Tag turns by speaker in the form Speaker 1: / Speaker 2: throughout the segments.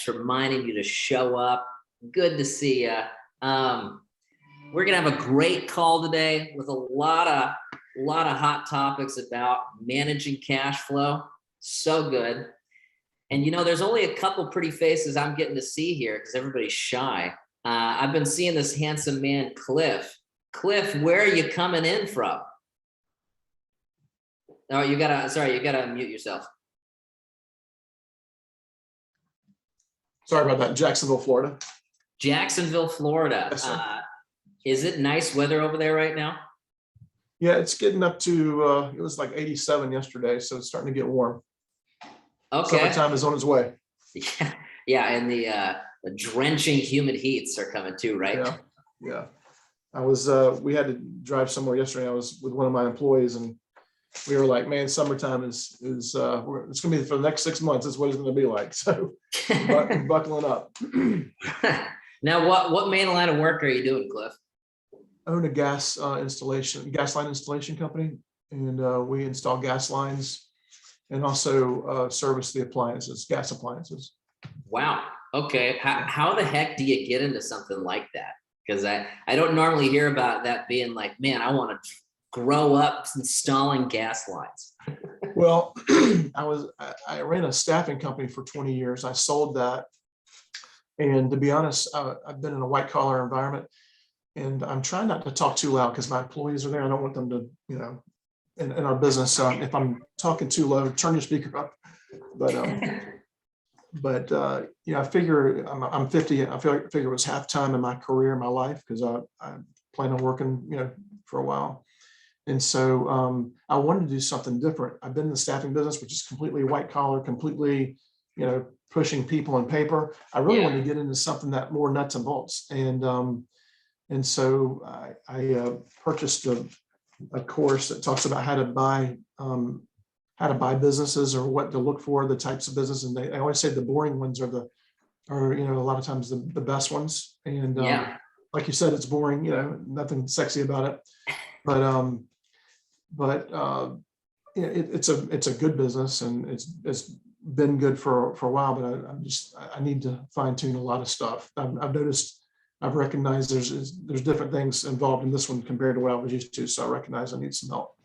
Speaker 1: reminding you to show up. Good to see you. We're gonna have a great call today with a lot of hot topics about managing cash flow. So good. And there's only a couple pretty faces I'm getting to see here because everybody's shy. I've been seeing this handsome man, Cliff. Cliff, where are you coming in from? Oh, you gotta unmute yourself.
Speaker 2: Sorry about that. Jacksonville, Florida.
Speaker 1: Jacksonville, Florida.
Speaker 2: Yes, sir.
Speaker 1: Is it nice weather over there right now?
Speaker 2: Yeah, it's getting up to, it was like 87 yesterday, so it's starting to get warm.
Speaker 1: Okay.
Speaker 2: Summertime is on its way.
Speaker 1: Yeah, and the drenching humid heats are coming too, right?
Speaker 2: Yeah. We had to drive somewhere yesterday. I was with one of my employees and we were like, man, summertime is it's gonna be for the next 6 months. That's what it's gonna be like. So buckling up.
Speaker 1: Now, what main line of work are you doing, Cliff?
Speaker 2: I own a gas line installation company, and we install gas lines and also service the appliances, gas appliances.
Speaker 1: Wow. Okay. How the heck do you get into something like that? Because I don't normally hear about that being like, man, I want to grow up installing gas lines.
Speaker 2: Well, I ran a staffing company for 20 years. I sold that. And to be honest, I've been in a white collar environment and I'm trying not to talk too loud because my employees are there. I don't want them to, in our business. So if I'm talking too low, turn your speaker up. But I figure I'm 50. I figure it was halftime in my career, in my life, because I plan on working, for a while. And so I wanted to do something different. I've been in the staffing business, which is completely white collar, completely, pushing people on paper. I really wanted to get into something that more nuts and bolts. And so I purchased a course that talks about how to buy businesses or what to look for, the types of business. And I always say the boring ones are a lot of times the best ones. And like you said, it's boring, nothing sexy about it. But it's a good business and it's been good for a while, but I need to fine tune a lot of stuff. I've recognized there's different things involved in this one compared to what I was used to. So I recognize I need some help.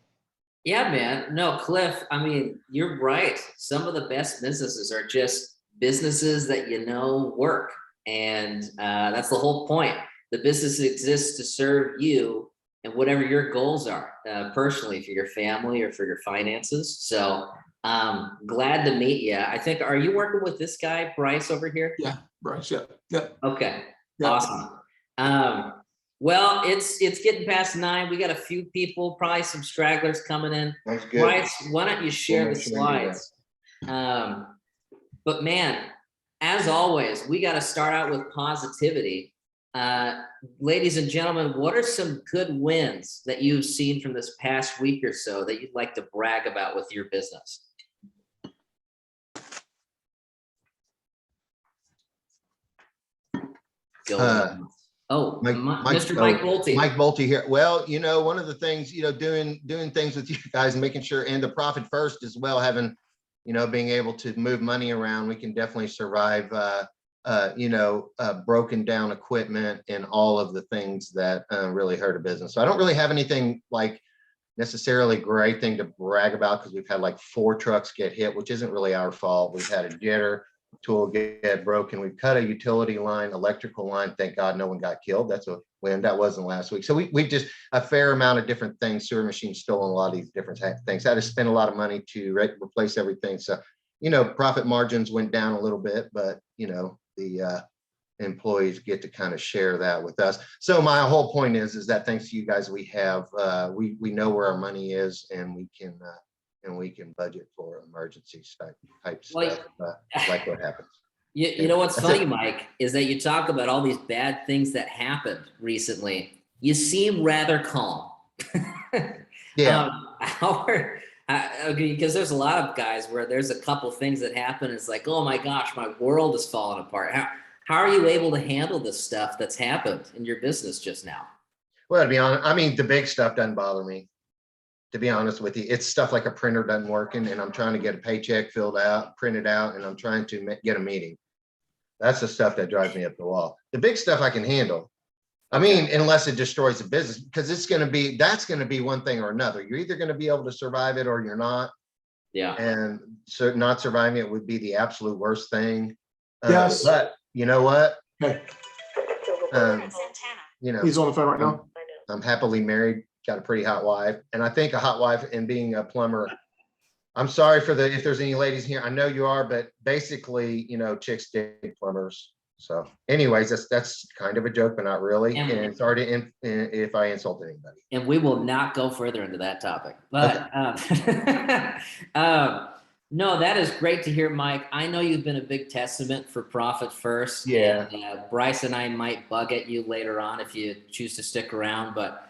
Speaker 2: Yeah,
Speaker 1: man. No, Cliff, I mean, you're right. Some of the best businesses are just businesses that work. And that's the whole point. The business exists to serve you and whatever your goals are, personally, for your family or for your finances. So glad to meet you. I think, are you working with this guy, Bryce, over here?
Speaker 2: Yeah, Bryce, yeah.
Speaker 1: Okay,
Speaker 2: yeah.
Speaker 1: Awesome. Well, it's getting past 9. We got a few people, probably some stragglers coming in.
Speaker 3: That's good.
Speaker 1: Bryce, why don't you share the slides? But man, as always, we got to start out with positivity. Ladies and gentlemen, what are some good wins that you've seen from this past week or so that you'd like to brag about with your business? Mr. Mike Bolte.
Speaker 3: Mike Bolte here. Well, one of the things, doing things with you guys and making sure, and the profit first as well, having, being able to move money around, we can definitely survive, broken down equipment and all of the things that really hurt a business. So I don't really have anything like necessarily great thing to brag about because we've had like 4 trucks get hit, which isn't really our fault. We've had a jetter tool get broken. We've cut a utility line, electrical line. Thank God no one got killed. That's a win. That wasn't last week. So we just a fair amount of different things. Sewer machines stolen a lot of these different things. I had to spend a lot of money to replace everything. So, profit margins went down a little bit, but the employees get to kind of share that with us. So my whole point is that thanks to you guys, we have we know where our money is and we can budget for emergency type stuff like what happens.
Speaker 1: You know what's funny, Mike, is that you talk about all these bad things that happened recently. You seem rather calm.
Speaker 3: Yeah.
Speaker 1: Because there's a lot of guys where there's a couple things that happen. It's like, oh my gosh, my world is falling apart. How are you able to handle this stuff that's happened in your business just now?
Speaker 3: Well, to be honest, I mean, the big stuff doesn't bother me. To be honest with you, it's stuff like a printer doesn't working and I'm trying to get a paycheck printed out, and I'm trying to get a meeting. That's the stuff that drives me up the wall. The big stuff I can handle. I mean, unless it destroys the business, because that's going to be one thing or another. You're either going to be able to survive it or you're not.
Speaker 1: Yeah.
Speaker 3: And so not surviving it would be the absolute worst thing.
Speaker 2: Yes.
Speaker 3: But you know what?
Speaker 2: Okay,
Speaker 3: You know,
Speaker 2: he's on the phone right now.
Speaker 3: I'm happily married, got a pretty hot wife. And I think a hot wife and being a plumber, I'm sorry if there's any ladies here, I know you are, but basically, you know, chicks dig plumbers. So anyways, that's kind of a joke, but not really. And sorry if I insult anybody.
Speaker 1: And we will not go further into that topic. But no, that is great to hear, Mike. I know you've been a big testament for Profit First.
Speaker 3: Yeah.
Speaker 1: And Bryce and I might bug at you later on if you choose to stick around. But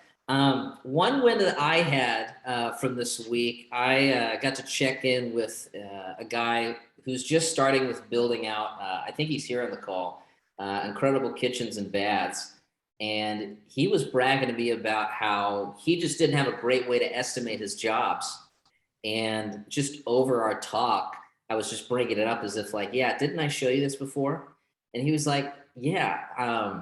Speaker 1: one win that I had from this week, I got to check in with a guy who's just starting with building out, I think he's here on the call, Incredible Kitchens and Baths. And he was bragging to me about how he just didn't have a great way to estimate his jobs. And just over our talk, I was just bringing it up as if like, yeah, didn't I show you this before? And he was like, yeah,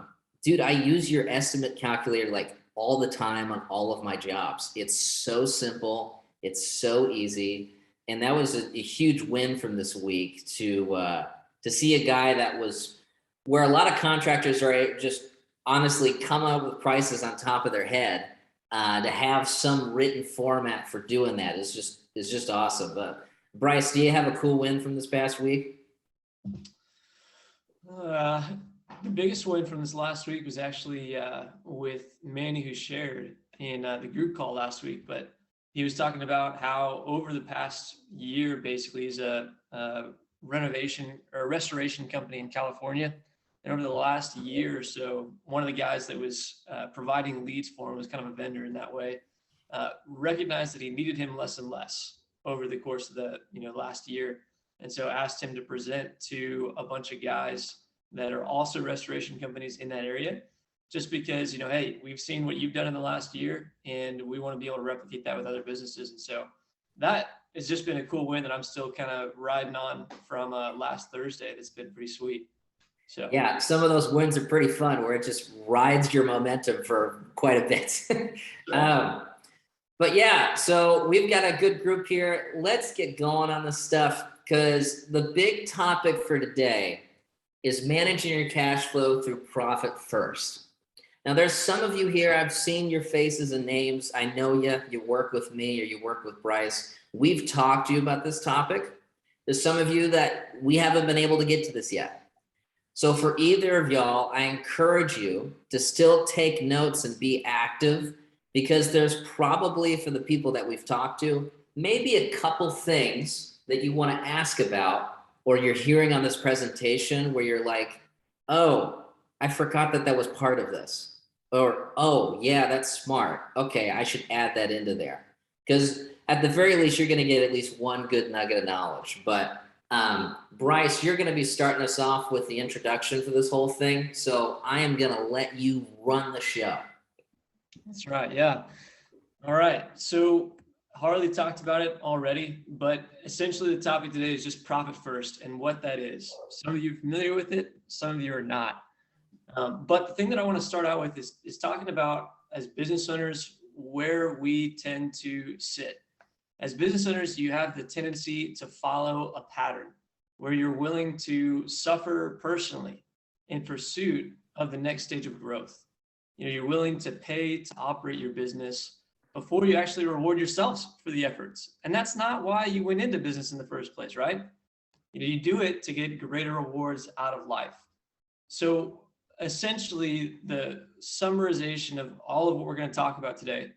Speaker 1: dude, I use your estimate calculator like all the time on all of my jobs. It's so simple. It's so easy. And that was a huge win from this week to see a guy that was where a lot of contractors are just honestly come up with prices on top of their head. To have some written format for doing that is just awesome. But Bryce, do you have a cool win from this past week?
Speaker 4: The biggest win from this last week was actually with Manny, who shared in the group call last week. But he was talking about how over the past year, basically, he's a renovation or restoration company in California. And over the last year or so, one of the guys that was providing leads for him was kind of a vendor in that way, recognized that he needed him less and less over the course of the last year. And so asked him to present to a bunch of guys that are also restoration companies in that area, just because, hey, we've seen what you've done in the last year and we want to be able to replicate that with other businesses. And so that has just been a cool win that I'm still kind of riding on from last Thursday. That's been pretty sweet. So
Speaker 1: yeah, some of those wins are pretty fun where it just rides your momentum for quite a bit. But yeah, so we've got a good group here. Let's get going on this stuff because the big topic for today is managing your cash flow through Profit First. Now, there's some of you here, I've seen your faces and names. I know you work with me or you work with Bryce. We've talked to you about this topic. There's some of you that we haven't been able to get to this yet. So for either of y'all, I encourage you to still take notes and be active because there's probably, for the people that we've talked to, maybe a couple things that you want to ask about or you're hearing on this presentation where you're like, oh, I forgot that was part of this. Or, oh, yeah, that's smart. Okay, I should add that into there. Because at the very least, you're going to get at least one good nugget of knowledge. But Bryce, you're going to be starting us off with the introduction for this whole thing. So I am going to let you run the show.
Speaker 4: That's right. Yeah. All right. So Harley talked about it already, but essentially the topic today is just Profit First and what that is. Some of you are familiar with it, some of you are not. But the thing that I want to start out with is talking about, as business owners, where we tend to sit. As business owners, you have the tendency to follow a pattern where you're willing to suffer personally in pursuit of the next stage of growth. You're willing to pay to operate your business before you actually reward yourselves for the efforts. And that's not why you went into business in the first place, right? You do it to get greater rewards out of life. So essentially, the summarization of all of what we're going to talk about today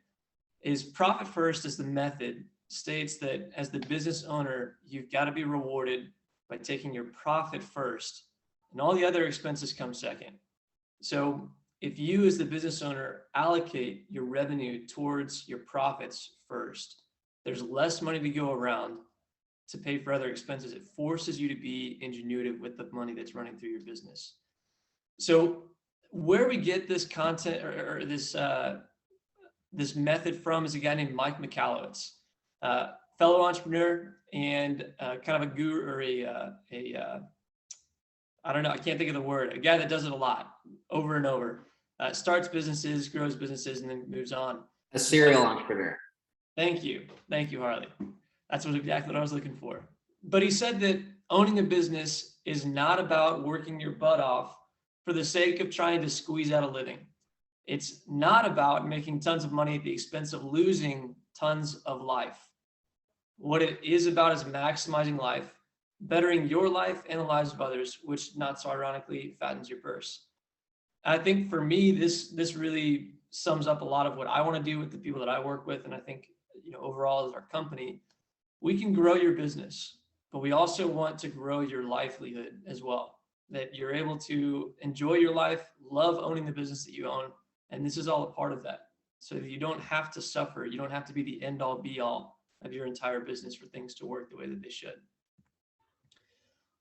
Speaker 4: is Profit First as the method states that as the business owner, you've got to be rewarded by taking your profit first, and all the other expenses come second. So if you as the business owner allocate your revenue towards your profits first, there's less money to go around to pay for other expenses. It forces you to be ingenuitive with the money that's running through your business. So where we get this content or this method from is a guy named Mike Michalowicz, fellow entrepreneur and kind of a guru or I don't know, I can't think of the word, a guy that does it a lot, over and over, starts businesses, grows businesses, and then moves on.
Speaker 1: A serial entrepreneur.
Speaker 4: Thank you, Harley. That's exactly what I was looking for. But he said that owning a business is not about working your butt off for the sake of trying to squeeze out a living. It's not about making tons of money at the expense of losing tons of life. What it is about is maximizing life, bettering your life and the lives of others, which, not so ironically, fattens your purse. I think for me, this really sums up a lot of what I want to do with the people that I work with. And I think, overall as our company, we can grow your business, but we also want to grow your livelihood as well, that you're able to enjoy your life, love owning the business that you own. And this is all a part of that. So that you don't have to suffer. You don't have to be the end all be all of your entire business for things to work the way that they should.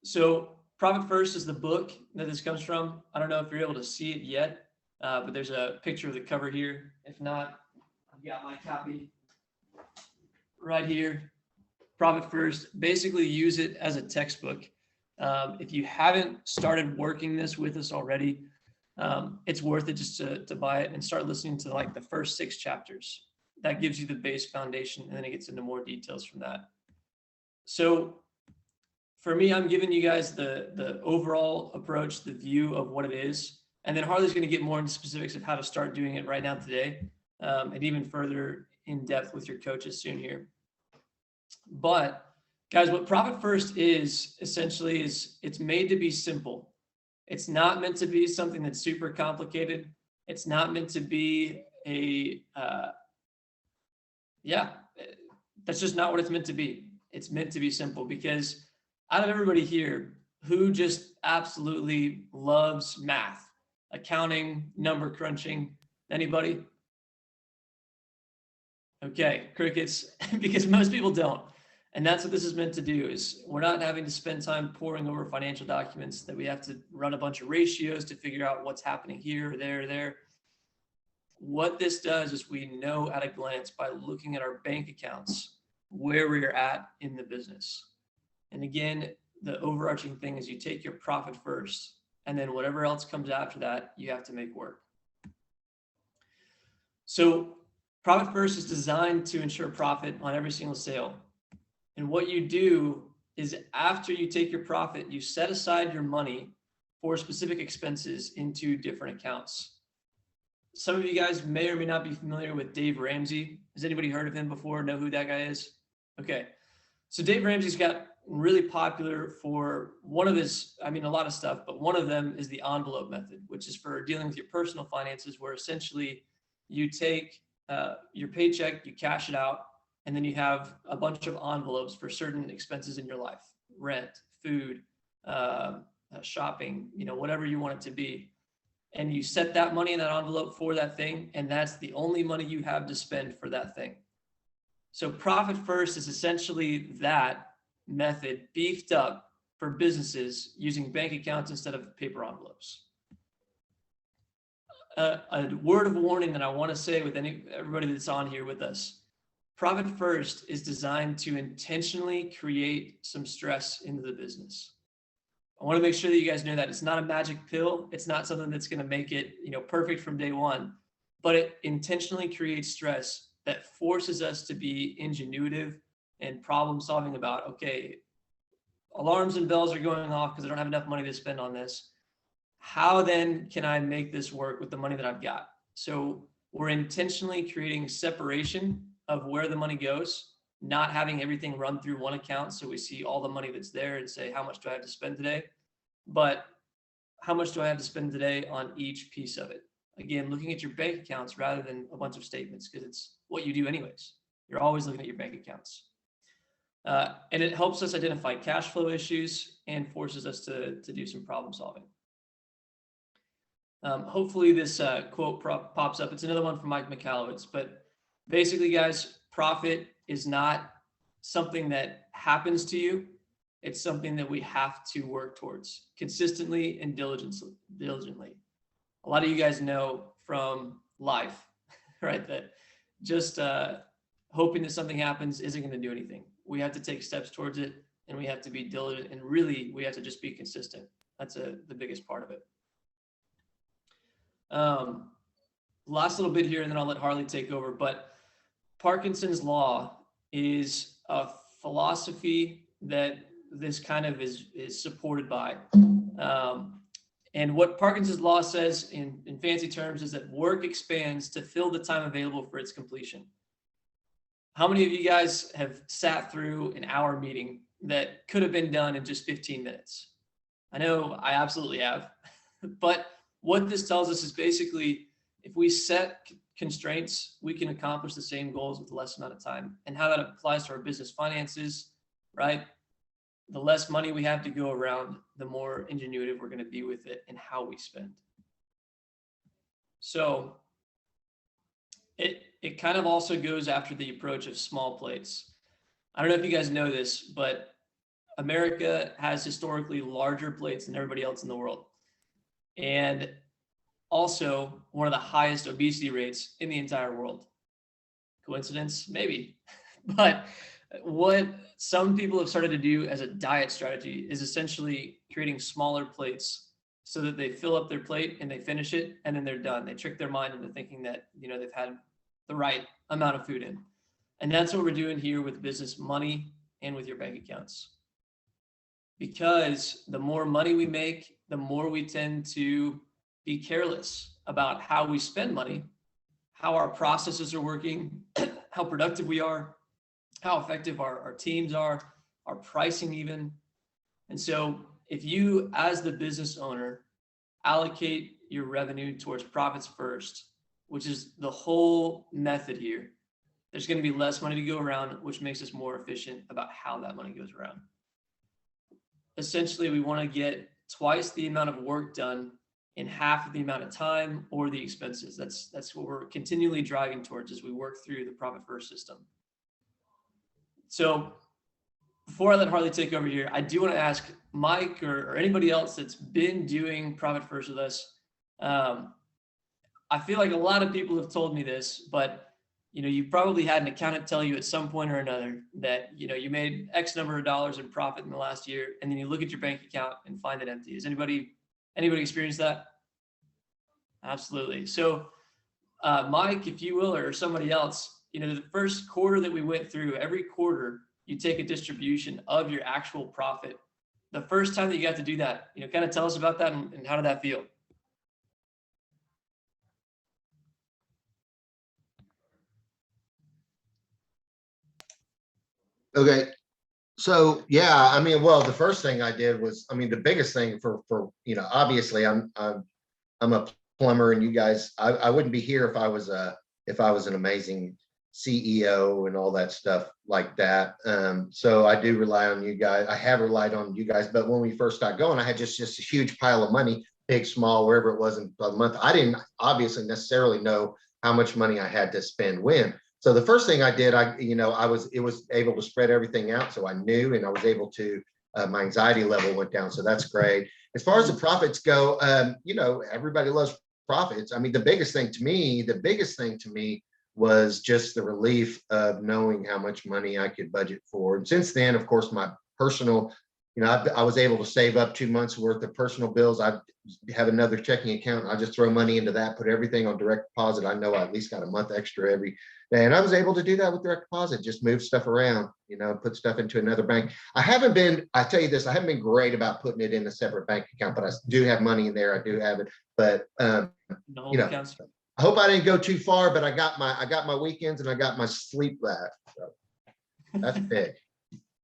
Speaker 4: So Profit First is the book that this comes from. I don't know if you're able to see it yet, but there's a picture of the cover here. If not, I've got my copy right here. Profit First, basically use it as a textbook. If you haven't started working this with us already, it's worth it just to buy it and start listening to like the first 6 chapters. That gives you the base foundation, and then it gets into more details from that. So for me, I'm giving you guys the overall approach, the view of what it is. And then Harley's going to get more into specifics of how to start doing it right now today, and even further in depth with your coaches soon here. But guys, what Profit First is essentially is it's made to be simple. It's not meant to be something that's super complicated. It's not meant to be that's just not what it's meant to be. It's meant to be simple, because out of everybody here, who just absolutely loves math, accounting, number crunching? Anybody? Okay, crickets, because most people don't. And that's what this is meant to do, is we're not having to spend time poring over financial documents that we have to run a bunch of ratios to figure out what's happening here, there, there. What this does is we know at a glance by looking at our bank accounts where we're at in the business. And again, the overarching thing is you take your profit first, and then whatever else comes after that, you have to make work. So Profit First is designed to ensure profit on every single sale. And what you do is after you take your profit, you set aside your money for specific expenses into different accounts. Some of you guys may or may not be familiar with Dave Ramsey. Has anybody heard of him before? Know who that guy is? Okay. So Dave Ramsey's got really popular for one of his, a lot of stuff, but one of them is the envelope method, which is for dealing with your personal finances, where essentially you take your paycheck, you cash it out, and then you have a bunch of envelopes for certain expenses in your life: rent, food, shopping, whatever you want it to be. And you set that money in that envelope for that thing, and that's the only money you have to spend for that thing. So Profit First is essentially that method beefed up for businesses using bank accounts instead of paper envelopes. A word of warning that I want to say with everybody that's on here with us: Profit First is designed to intentionally create some stress into the business. I want to make sure that you guys know that it's not a magic pill. It's not something that's going to make it, perfect from day one, but it intentionally creates stress that forces us to be ingenuitive and problem solving about, okay, alarms and bells are going off because I don't have enough money to spend on this. How then can I make this work with the money that I've got? So we're intentionally creating separation of where the money goes, not having everything run through one account so we see all the money that's there and say, how much do I have to spend today? But how much do I have to spend today on each piece of it? Again, looking at your bank accounts rather than a bunch of statements, because it's what you do anyways. You're always looking at your bank accounts. And it helps us identify cash flow issues and forces us to do some problem solving. Hopefully this quote pops up. It's another one from Mike Michalowicz, but basically, guys, profit is not something that happens to you. It's something that we have to work towards consistently and diligently. A lot of you guys know from life, right, that just hoping that something happens isn't going to do anything. We have to take steps towards it, and we have to be diligent, and really we have to just be consistent. That's the biggest part of it. Last little bit here, and then I'll let Harley take over. But Parkinson's law is a philosophy that this kind of is supported by. And what Parkinson's law says in fancy terms is that work expands to fill the time available for its completion. How many of you guys have sat through an hour meeting that could have been done in just 15 minutes? I know I absolutely have. But what this tells us is basically, if we set constraints, we can accomplish the same goals with less amount of time. And how that applies to our business finances, right? The less money we have to go around, the more ingenuitive we're going to be with it and how we spend. So it kind of also goes after the approach of small plates. I don't know if you guys know this, but America has historically larger plates than everybody else in the world. And also one of the highest obesity rates in the entire world. Coincidence? Maybe. But what some people have started to do as a diet strategy is essentially creating smaller plates so that they fill up their plate and they finish it and then they're done. They trick their mind into thinking that, they've had the right amount of food in. And that's what we're doing here with business money and with your bank accounts. Because the more money we make, the more we tend to be careless about how we spend money, how our processes are working, how productive we are, how effective our teams are, our pricing even. And so if you, as the business owner, allocate your revenue towards profits first, which is the whole method here, there's going to be less money to go around, which makes us more efficient about how that money goes around. Essentially, we want to get twice the amount of work done in half of the amount of time or the expenses. That's what we're continually driving towards as we work through the profit first system. So before I let Harley take over here, I do want to ask Mike or anybody else that's been doing profit first with us. I feel like a lot of people have told me this, but you probably had an accountant tell you at some point or another that you made X number of dollars in profit in the last year, and then you look at your bank account and find it empty. Has anybody experienced that? Absolutely. So Mike, if you will, or somebody else, the first quarter that we went through, every quarter you take a distribution of your actual profit. The first time that you got to do that, kind of tell us about that and how did that feel?
Speaker 3: Okay. So yeah, well, the first thing I did was, the biggest thing for obviously I'm a plumber, and you guys, I wouldn't be here if I was an amazing CEO and all that stuff like that. So I do rely on you guys. I have relied on you guys, but when we first got going, I had just a huge pile of money, big, small, wherever it was in a month. I didn't obviously necessarily know how much money I had to spend when. So the first thing I did, it was able to spread everything out. So I knew, and I was able to, my anxiety level went down. So that's great. As far as the profits go, everybody loves profits. The biggest thing to me was just the relief of knowing how much money I could budget for. And since then, of course, my personal, I was able to save up 2 months worth of personal bills. I have another checking account. I just throw money into that, put everything on direct deposit. I know I at least got a month extra every day. And I was able to do that with direct deposit, just move stuff around, put stuff into another bank. I haven't been great about putting it in a separate bank account, but I do have money in there. I do have it. But, I hope I didn't go too far, but I got my weekends and I got my sleep back. So that's big.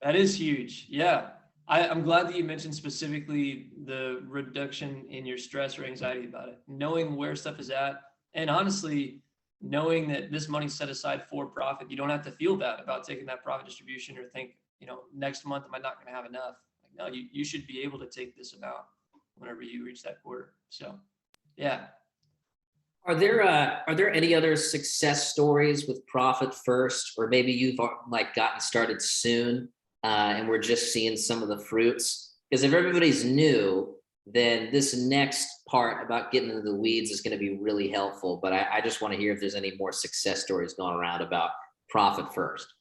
Speaker 4: That is huge. Yeah. I'm glad that you mentioned specifically the reduction in your stress or anxiety about it, knowing where stuff is at. And honestly, knowing that this money's set aside for profit, you don't have to feel bad about taking that profit distribution or think, next month, am I not going to have enough? No, you should be able to take this amount whenever you reach that quarter. So, yeah.
Speaker 1: Are there any other success stories with profit first, or maybe you've gotten started soon and we're just seeing some of the fruits? Because if everybody's new, then this next part about getting into the weeds is going to be really helpful. But I just want to hear if there's any more success stories going around about profit first.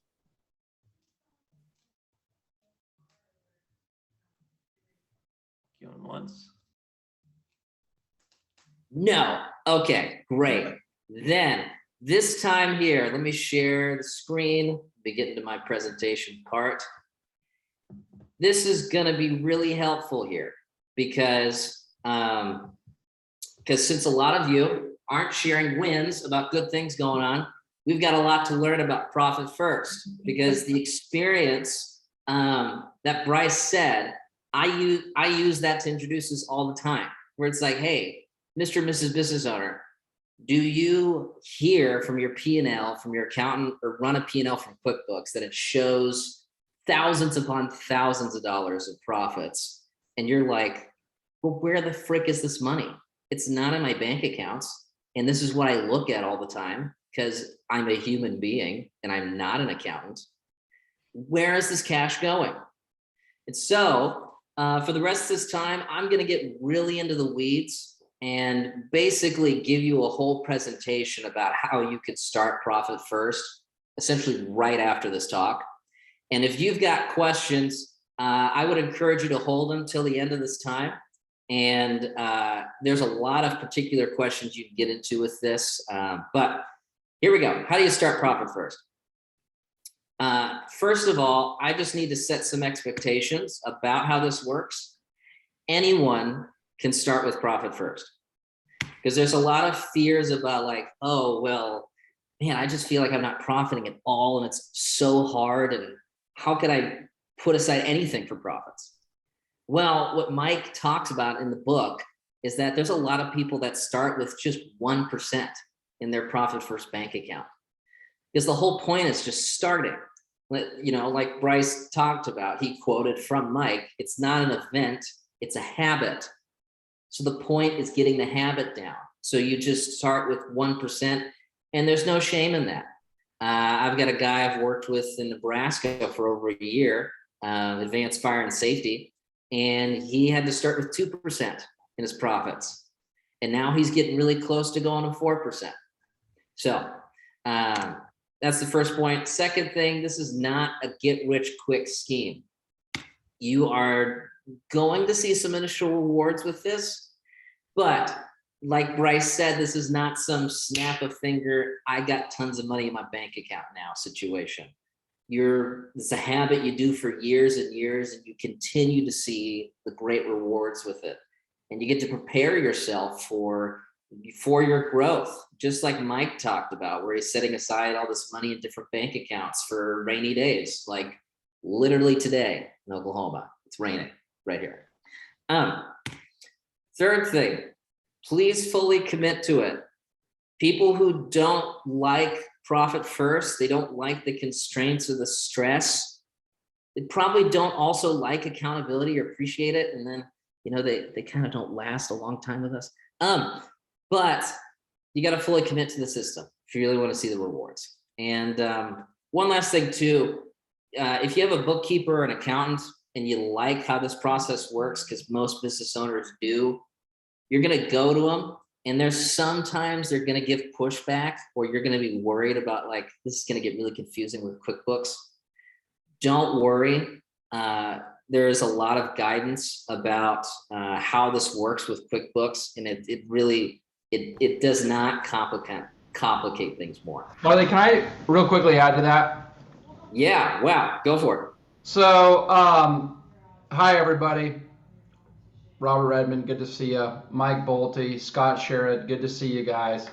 Speaker 4: Going once.
Speaker 1: No. Okay, great. Then this time here, let me share the screen, be getting to my presentation part. This is going to be really helpful here because since a lot of you aren't sharing wins about good things going on, we've got a lot to learn about profit first, because the experience that Bryce said, I use that to introduce this all the time, where it's like, hey, Mr. and Mrs. Business Owner, do you hear from your P&L, from your accountant, or run a P&L from QuickBooks that it shows thousands upon thousands of dollars of profits? And you're like, well, where the frick is this money? It's not in my bank accounts. And this is what I look at all the time because I'm a human being and I'm not an accountant. Where is this cash going? And so for the rest of this time, I'm going to get really into the weeds and basically give you a whole presentation about how you could start Profit First, essentially right after this talk. And if you've got questions, I would encourage you to hold them till the end of this time. And there's a lot of particular questions you can get into with this. But here we go. How do you start Profit First? First of all, I just need to set some expectations about how this works. Anyone can start with Profit First, because there's a lot of fears about like, oh, well, man, I just feel like I'm not profiting at all. And it's so hard. And how could I put aside anything for profits? Well, what Mike talks about in the book is that there's a lot of people that start with just 1% in their Profit First bank account, because the whole point is just starting. You know, like Bryce talked about, he quoted from Mike, it's not an event, it's a habit. So the point is getting the habit down. So you just start with 1%, and there's no shame in that. I've got a guy I've worked with in Nebraska for over a year, advanced fire and safety, and he had to start with 2% in his profits. And now he's getting really close to going to 4%. So that's the first point. Second thing, this is not a get rich quick scheme. You are going to see some initial rewards with this, but like Bryce said, this is not some snap of finger, I got tons of money in my bank account now situation. It's a habit you do for years and years, and you continue to see the great rewards with it. And you get to prepare yourself for your growth, just like Mike talked about, where he's setting aside all this money in different bank accounts for rainy days, like literally today in Oklahoma. It's raining right here. Third thing, please fully commit to it. People who don't like Profit First, they don't like the constraints or the stress. They probably don't also like accountability or appreciate it. And then, you know, they kind of don't last a long time with us. But you got to fully commit to the system if you really want to see the rewards. And one last thing too, if you have a bookkeeper or an accountant and you like how this process works, because most business owners do, you're going to go to them, and there's sometimes they're going to give pushback, or you're going to be worried about like, this is going to get really confusing with QuickBooks. Don't worry. There is a lot of guidance about how this works with QuickBooks, and it does not complicate things more.
Speaker 5: Harley, can I real quickly add to that?
Speaker 1: Yeah, wow, go for it.
Speaker 5: So, hi everybody. Robert Redmond, good to see you. Mike Bolte, Scott Sherrod, good to see you guys.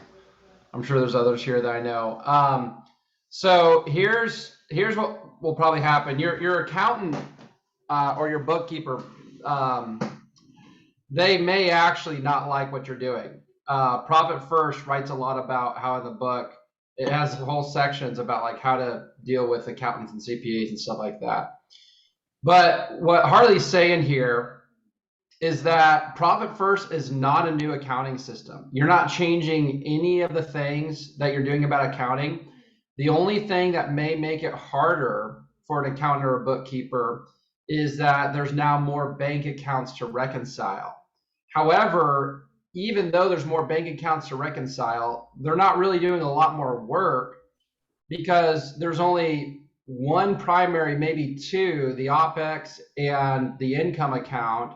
Speaker 5: I'm sure there's others here that I know. So here's what will probably happen. Your accountant or your bookkeeper, they may actually not like what you're doing. Profit First writes a lot about how in the book, it has whole sections about like how to deal with accountants and CPAs and stuff like that. But what Harley's saying here is that Profit First is not a new accounting system. You're not changing any of the things that you're doing about accounting. The only thing that may make it harder for an accountant or a bookkeeper is that there's now more bank accounts to reconcile. However, even though there's more bank accounts to reconcile, they're not really doing a lot more work, because there's only one primary, maybe two, the OPEX and the income account,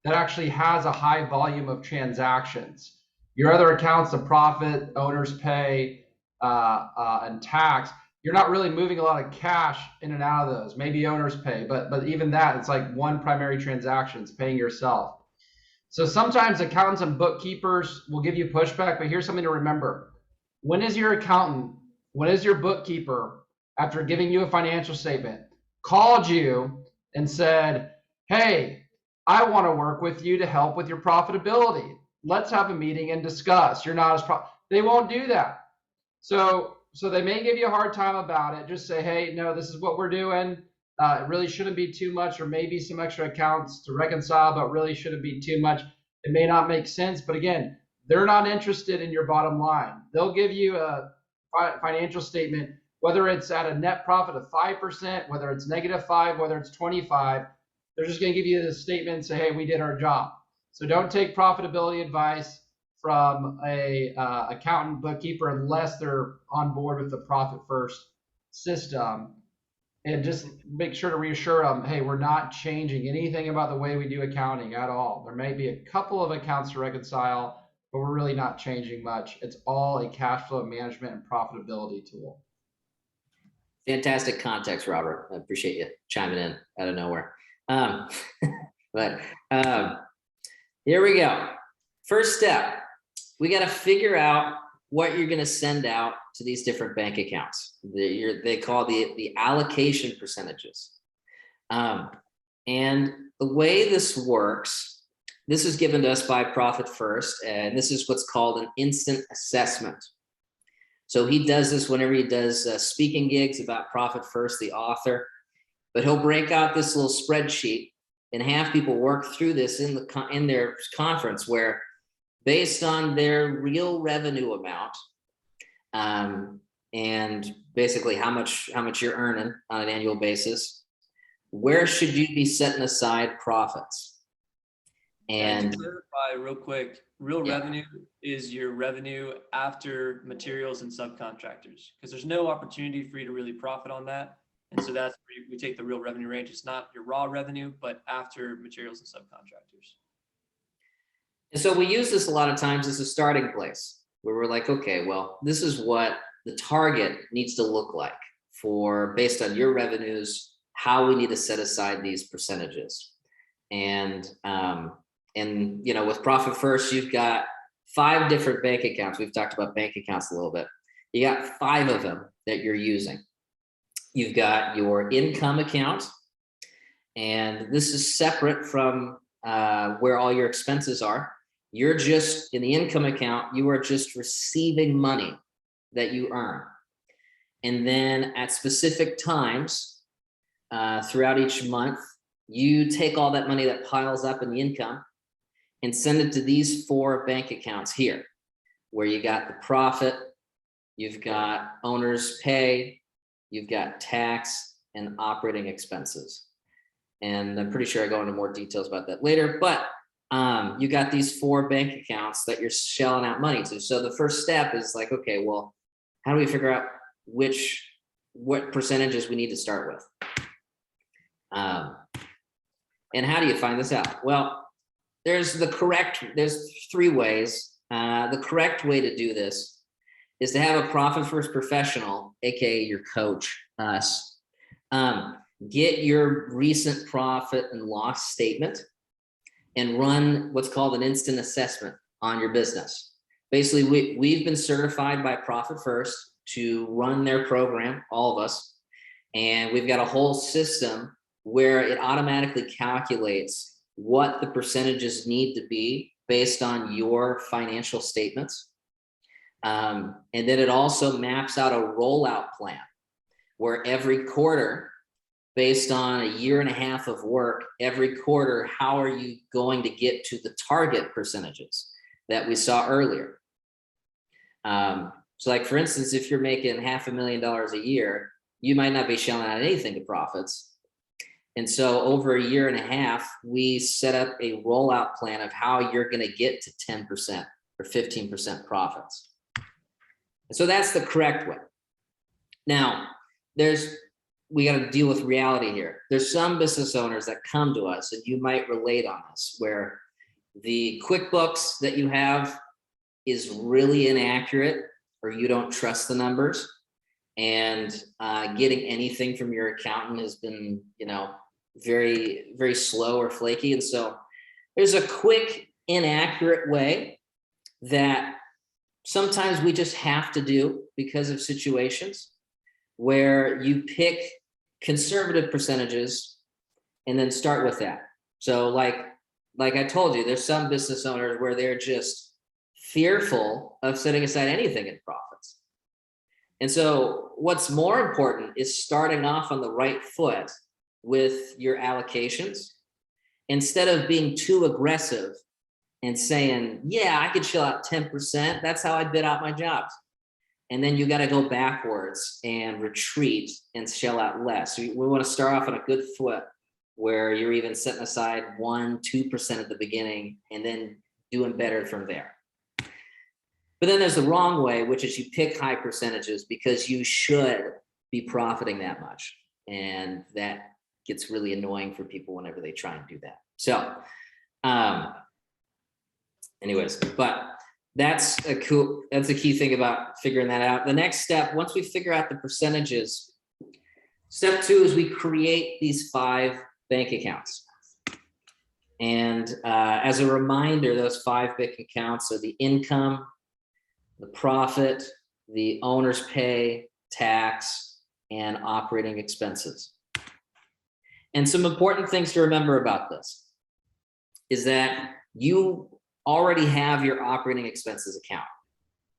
Speaker 5: that actually has a high volume of transactions. Your other accounts, the profit, owner's pay, and tax, you're not really moving a lot of cash in and out of those. Maybe owner's pay, but even that, it's like one primary transaction, it's paying yourself. So sometimes accountants and bookkeepers will give you pushback, but here's something to remember. When is your accountant, when is your bookkeeper, after giving you a financial statement, called you and said, hey, I want to work with you to help with your profitability. Let's have a meeting and discuss. You're not as they won't do that. So they may give you a hard time about it. Just say, hey, no, this is what we're doing. It really shouldn't be too much, or maybe some extra accounts to reconcile, but really shouldn't be too much. It may not make sense, but again, they're not interested in your bottom line. They'll give you a financial statement, whether it's at a net profit of 5%, whether it's -5, whether it's 25. They're just going to give you the statement and say, hey, we did our job. So don't take profitability advice from a accountant, bookkeeper, unless they're on board with the profit first system. And just make sure to reassure them, hey, we're not changing anything about the way we do accounting at all. There may be a couple of accounts to reconcile, but we're really not changing much. It's all a cash flow management and profitability tool.
Speaker 1: Fantastic context, Robert. I appreciate you chiming in out of nowhere. But here we go. First step, we got to figure out what you're going to send out to these different bank accounts. They call the allocation percentages. And the way this works, this is given to us by Profit First, and this is what's called an instant assessment. So he does this whenever he does speaking gigs about Profit First, the author, but he'll break out this little spreadsheet and have people work through this in their conference, where based on their real revenue amount, and basically how much you're earning on an annual basis, where should you be setting aside profits? And
Speaker 4: to clarify real quick, real revenue is your revenue after materials and subcontractors, because there's no opportunity for you to really profit on that. And so that's where we take the real revenue range. It's not your raw revenue, but after materials and subcontractors.
Speaker 1: And so we use this a lot of times as a starting place, where we're like, okay, well, this is what the target needs to look like for, based on your revenues, how we need to set aside these percentages. And you know, with Profit First, you've got 5 different bank accounts. We've talked about bank accounts a little bit. You got 5 of them that you're using. You've got your income account, and this is separate from where all your expenses are. You're just in the income account, you are just receiving money that you earn. And then at specific times throughout each month, you take all that money that piles up in the income and send it to these 4 bank accounts here, where you got the profit, you've got owner's pay, you've got tax and operating expenses. And I'm pretty sure I go into more details about that later, but you got these 4 bank accounts that you're shelling out money to. So the first step is like, okay, well, how do we figure out what percentages we need to start with? And how do you find this out? Well, there's 3 ways. The correct way to do this is to have a Profit First professional, AKA your coach, us, get your recent profit and loss statement and run what's called an instant assessment on your business. Basically, we've been certified by Profit First to run their program, all of us, and we've got a whole system where it automatically calculates what the percentages need to be based on your financial statements. And then it also maps out a rollout plan where every quarter, based on a 1.5 years of work, every quarter, how are you going to get to the target percentages that we saw earlier? So like, for instance, if you're making $500,000 a year, you might not be showing out anything to profits. And so over 1.5 years, we set up a rollout plan of how you're going to get to 10% or 15% profits. And so that's the correct way. Now, there's we got to deal with reality here. There's some business owners that come to us, and you might relate on this, where the QuickBooks that you have is really inaccurate, or you don't trust the numbers, and getting anything from your accountant has been, very, very slow or flaky. And so there's a quick, inaccurate way that sometimes we just have to do because of situations where you pick conservative percentages and then start with that. So like I told you, there's some business owners where they're just fearful of setting aside anything in profits. And so what's more important is starting off on the right foot with your allocations, instead of being too aggressive and saying, yeah, I could chill out 10%. That's how I bid out my jobs. And then you got to go backwards and retreat and shell out less. So we want to start off on a good foot where you're even setting aside 1-2% at the beginning and then doing better from there. But then there's the wrong way, which is you pick high percentages because you should be profiting that much. And that gets really annoying for people whenever they try and do that. So anyways, but that's a key thing about figuring that out. The next step, once we figure out the percentages, step 2 is we create these 5 bank accounts. And as a reminder, those 5 bank accounts are the income, the profit, the owner's pay, tax, and operating expenses. And some important things to remember about this is that you already have your operating expenses account.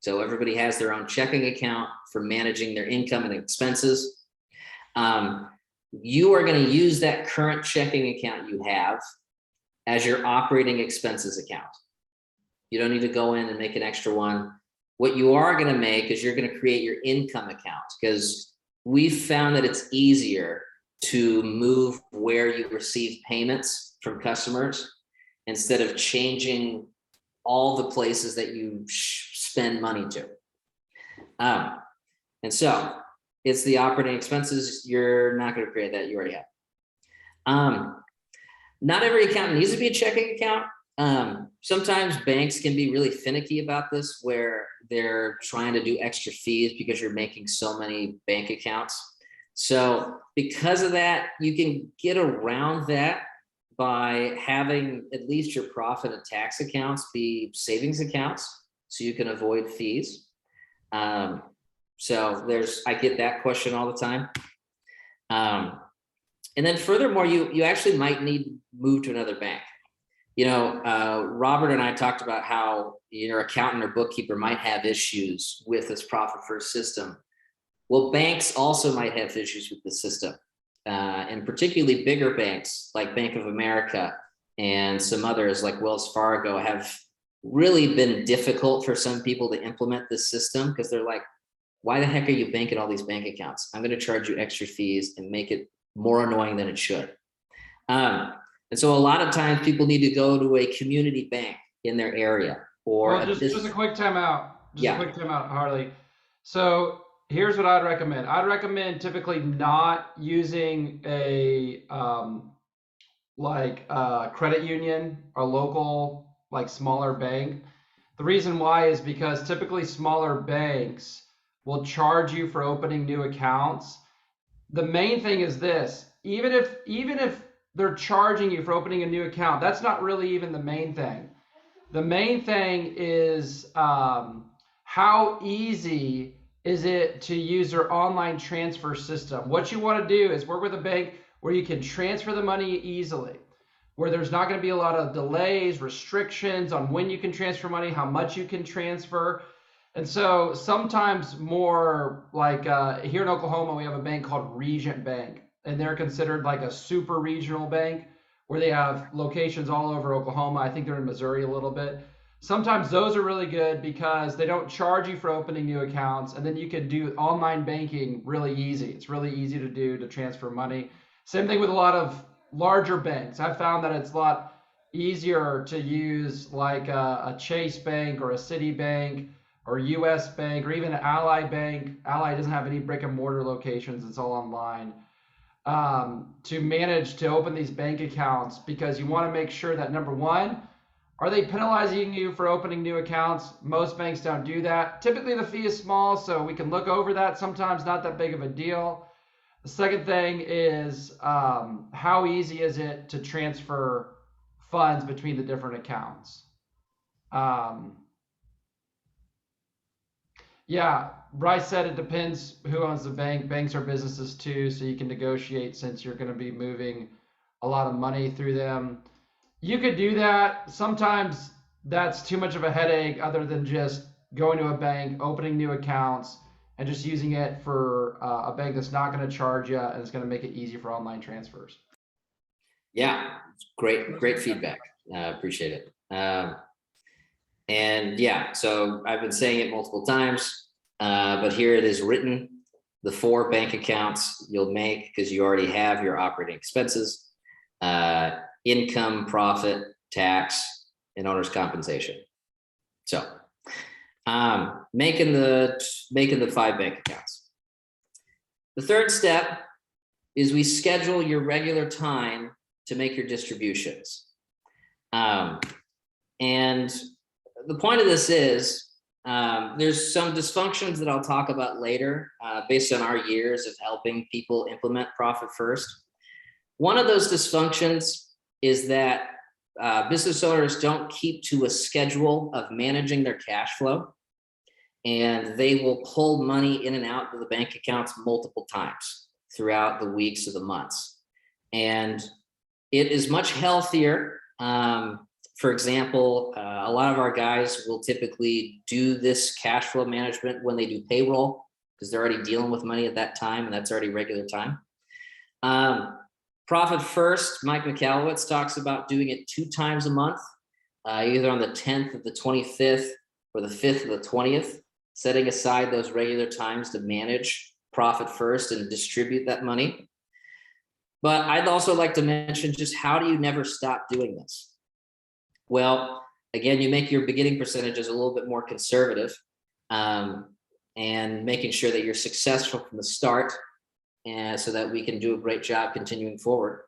Speaker 1: So everybody has their own checking account for managing their income and expenses. You are going to use that current checking account you have as your operating expenses account. You don't need to go in and make an extra one. What you are going to make is you're going to create your income account, because we've found that it's easier to move where you receive payments from customers instead of changing all the places that you spend money to. And so it's the operating expenses. You're not going to create that. You already have. Not every account needs to be a checking account. Sometimes banks can be really finicky about this, where they're trying to do extra fees because you're making so many bank accounts. So because of that, you can get around that by having at least your profit and tax accounts be savings accounts, so you can avoid fees. So I get that question all the time. And then furthermore, you actually might need to move to another bank. Robert and I talked about how your accountant or bookkeeper might have issues with this profit first system. Well, banks also might have issues with the system, and particularly bigger banks like Bank of America and some others like Wells Fargo have really been difficult for some people to implement this system, because they're like, why the heck are you banking all these bank accounts? I'm going to charge you extra fees and make it more annoying than it should. And so a lot of times people need to go to a community bank in their area, or
Speaker 5: just a quick timeout.
Speaker 1: Yeah.
Speaker 5: A quick timeout, Harley. So here's what I'd recommend. I'd recommend typically not using a credit union or local, like, smaller bank. The reason why is because typically smaller banks will charge you for opening new accounts. The main thing is this: even if they're charging you for opening a new account, that's not really even the main thing. The main thing is how easy is it to use their online transfer system. What you want to do is work with a bank where you can transfer the money easily, where there's not going to be a lot of delays, restrictions on when you can transfer money, how much you can transfer. And so sometimes more like here in Oklahoma, we have a bank called Regent Bank, and they're considered like a super regional bank where they have locations all over Oklahoma. I think they're in Missouri a little bit. Sometimes those are really good because they don't charge you for opening new accounts, and then you can do online banking really easy. It's really easy to do, to transfer money. Same thing with a lot of larger banks. I've found that it's a lot easier to use like a Chase Bank or a Citibank or US Bank or even an Ally Bank. Ally doesn't have any brick and mortar locations. It's all online. to manage to open these bank accounts, because you want to make sure that, number one, are they penalizing you for opening new accounts? Most banks don't do that. Typically the fee is small, so we can look over that. Sometimes not that big of a deal. The second thing is how easy is it to transfer funds between the different accounts? Yeah, Bryce said it depends who owns the bank. Banks are businesses too, so you can negotiate since you're going to be moving a lot of money through them. You could do that. Sometimes that's too much of a headache other than just going to a bank, opening new accounts, and just using it for a bank that's not going to charge you and it's going to make it easy for online transfers.
Speaker 1: Yeah, great feedback. Appreciate it. And yeah, so I've been saying it multiple times, but here it is written, the 4 bank accounts you'll make because you already have your operating expenses, income, profit, tax, and owner's compensation. So making the 5 bank accounts. The third step is we schedule your regular time to make your distributions. And the point of this is there's some dysfunctions that I'll talk about later based on our years of helping people implement Profit First. One of those dysfunctions is that business owners don't keep to a schedule of managing their cash flow, and they will pull money in and out of the bank accounts multiple times throughout the weeks or the months. And it is much healthier. For example, a lot of our guys will typically do this cash flow management when they do payroll because they're already dealing with money at that time, and that's already regular time. Profit First, Mike McAlowitz talks about doing it 2 times a month, either on the 10th of the 25th or the 5th of the 20th, setting aside those regular times to manage Profit First and distribute that money. But I'd also like to mention just how do you never stop doing this? Well, again, you make your beginning percentages a little bit more conservative and making sure that you're successful from the start, and so that we can do a great job continuing forward.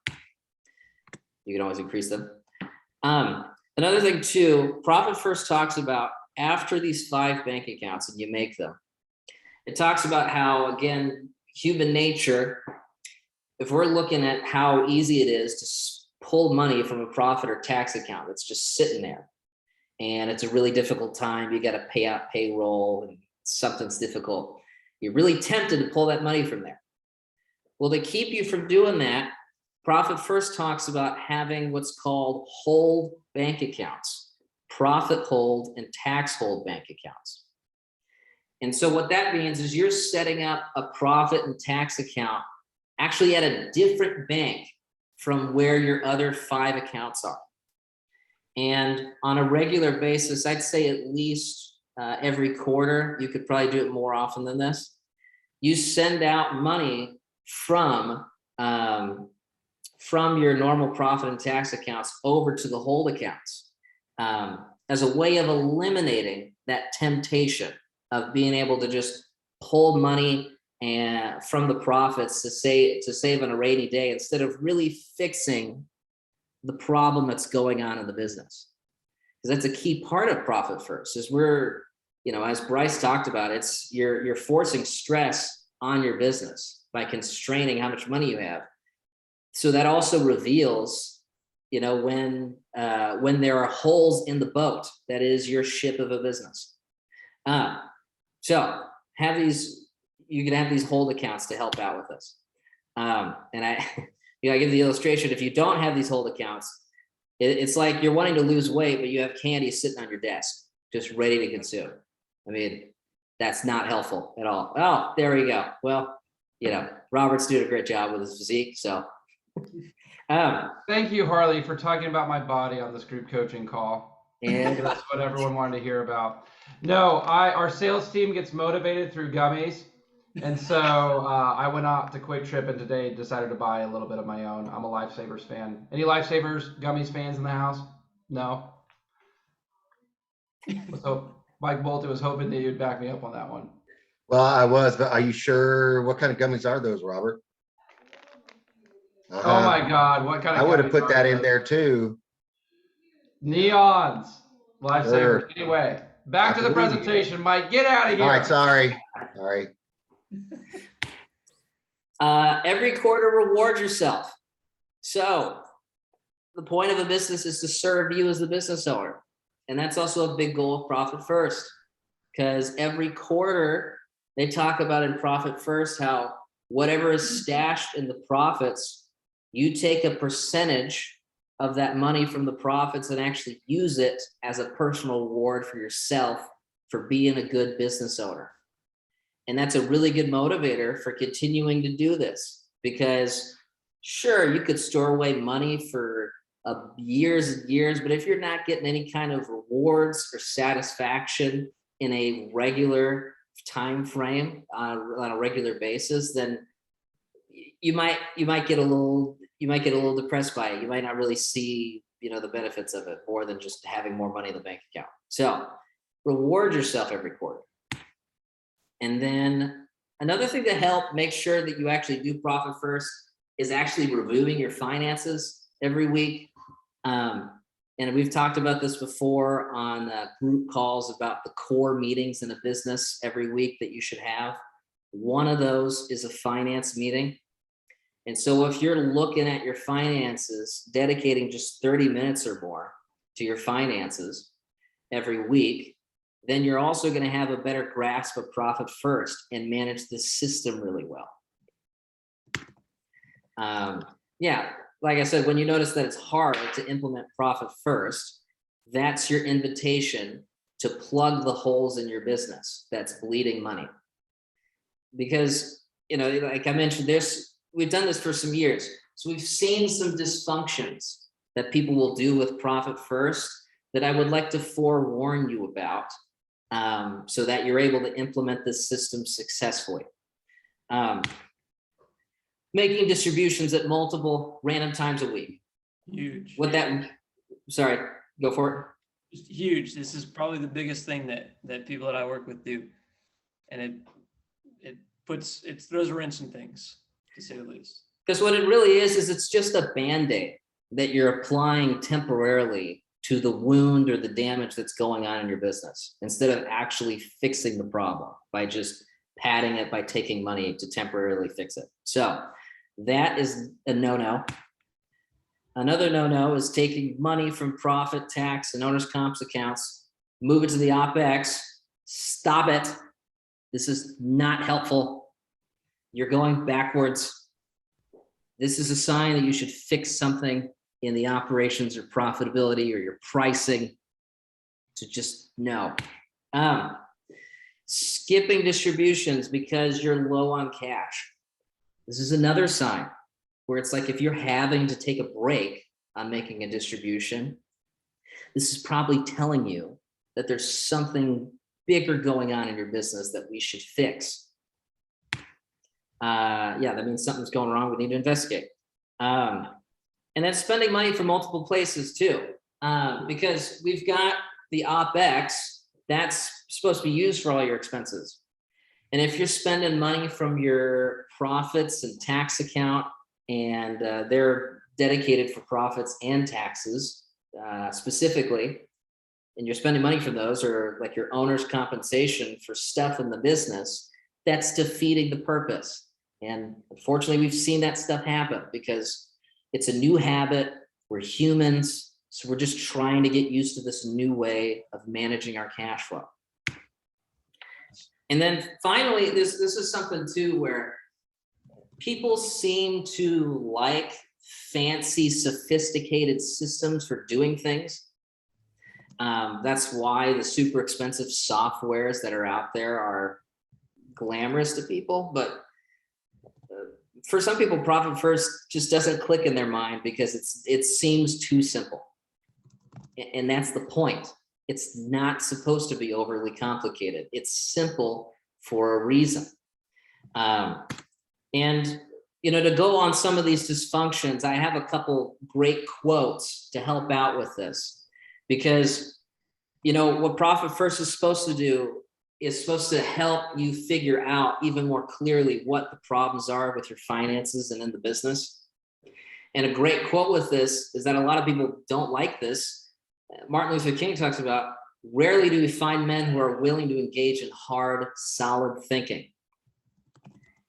Speaker 1: You can always increase them. Another thing too, Profit First talks about after these 5 bank accounts and you make them, it talks about how, again, human nature, if we're looking at how easy it is to pull money from a profit or tax account that's just sitting there, and it's a really difficult time, you got to pay out payroll and something's difficult, you're really tempted to pull that money from there. Well, to keep you from doing that, Profit First talks about having what's called hold bank accounts, profit hold and tax hold bank accounts. And so what that means is you're setting up a profit and tax account actually at a different bank from where your other 5 accounts are. And on a regular basis, I'd say at least every quarter, you could probably do it more often than this. You send out money from your normal profit and tax accounts over to the hold accounts as a way of eliminating that temptation of being able to just pull money and from the profits to save on a rainy day, instead of really fixing the problem that's going on in the business. Because that's a key part of Profit First, is we're, as Bryce talked about, it's you're forcing stress on your business by constraining how much money you have. So that also reveals, when there are holes in the boat, that is your ship of a business. So you can have these hold accounts to help out with this. And I give the illustration, if you don't have these hold accounts, it's like you're wanting to lose weight, but you have candy sitting on your desk, just ready to consume. I mean, that's not helpful at all. Oh, there we go. Well, Robert's doing a great job with his physique. So
Speaker 5: thank you, Harley, for talking about my body on this group coaching call.
Speaker 1: And
Speaker 5: that's what everyone wanted to hear about. No, our sales team gets motivated through gummies. And so I went out to Quick Trip and today decided to buy a little bit of my own. I'm a Lifesavers fan. Any Lifesavers gummies fans in the house? No. So Mike Bolte was hoping that you'd back me up on that one.
Speaker 3: Well, I was, but are you sure? What kind of gummies are those, Robert?
Speaker 5: Oh my God, what kind
Speaker 3: I
Speaker 5: of
Speaker 3: would have
Speaker 5: caviar
Speaker 3: put that
Speaker 5: is
Speaker 3: in there too.
Speaker 5: Neons, lifesavers.
Speaker 3: Sure.
Speaker 5: Anyway, back
Speaker 3: I
Speaker 5: to the
Speaker 3: believe you.
Speaker 5: presentation, Mike. Get out of
Speaker 3: All right,
Speaker 5: here.
Speaker 3: sorry.
Speaker 1: Every quarter, reward yourself. So the point of a business is to serve you as the business owner. And that's also a big goal of Profit First, because every quarter they talk about in Profit First how whatever is stashed in the profits, you take a percentage of that money from the profits and actually use it as a personal reward for yourself for being a good business owner. And that's a really good motivator for continuing to do this, because sure, you could store away money for years and years, but if you're not getting any kind of rewards or satisfaction in a regular time frame on a regular basis, then you might get a little depressed by it. You might not really see, the benefits of it more than just having more money in the bank account. So reward yourself every quarter. And then another thing to help make sure that you actually do Profit First is actually reviewing your finances every week. And we've talked about this before on group calls about the core meetings in a business every week that you should have. One of those is a finance meeting. And so if you're looking at your finances, dedicating just 30 minutes or more to your finances every week, then you're also going to have a better grasp of Profit First and manage the system really well. Yeah, like I said, when you notice that it's hard to implement Profit First, that's your invitation to plug the holes in your business that's bleeding money. Because, like I mentioned, we've done this for some years. So we've seen some dysfunctions that people will do with Profit First that I would like to forewarn you about, so that you're able to implement this system successfully. Making distributions at multiple random times a week.
Speaker 4: Huge.
Speaker 1: Sorry, go for it.
Speaker 4: Just huge. This is probably the biggest thing that people that I work with do. And it throws a wrench in things, to say the least.
Speaker 1: Because what it really is it's just a Band-Aid that you're applying temporarily to the wound or the damage that's going on in your business, instead of actually fixing the problem by just padding it by taking money to temporarily fix it. So that is a no-no. Another no-no is taking money from profit, tax, and owner's comps accounts, move it to the OpEx. Stop it. This is not helpful. You're going backwards. This is a sign that you should fix something in the operations or profitability or your pricing. To just no. Skipping distributions because you're low on cash. This is another sign where it's like if you're having to take a break on making a distribution, this is probably telling you that there's something bigger going on in your business that we should fix. Yeah, that means something's going wrong. We need to investigate. And then spending money from multiple places too, because we've got the OpEx that's supposed to be used for all your expenses. And if you're spending money from your profits and tax account, and they're dedicated for profits and taxes specifically, and you're spending money from those, or like your owner's compensation for stuff in the business, that's defeating the purpose. And unfortunately, we've seen that stuff happen because it's a new habit. We're humans, so we're just trying to get used to this new way of managing our cash flow. And then finally, this is something too where people seem to like fancy, sophisticated systems for doing things. That's why the super expensive softwares that are out there are glamorous to people. But for some people, Profit First just doesn't click in their mind because it seems too simple. And that's the point. It's not supposed to be overly complicated. It's simple for a reason. And to go on some of these dysfunctions, I have a couple great quotes to help out with this, because what Profit First is supposed to do is supposed to help you figure out even more clearly what the problems are with your finances and in the business. And a great quote with this is that a lot of people don't like this. Martin Luther King talks about, rarely do we find men who are willing to engage in hard, solid thinking.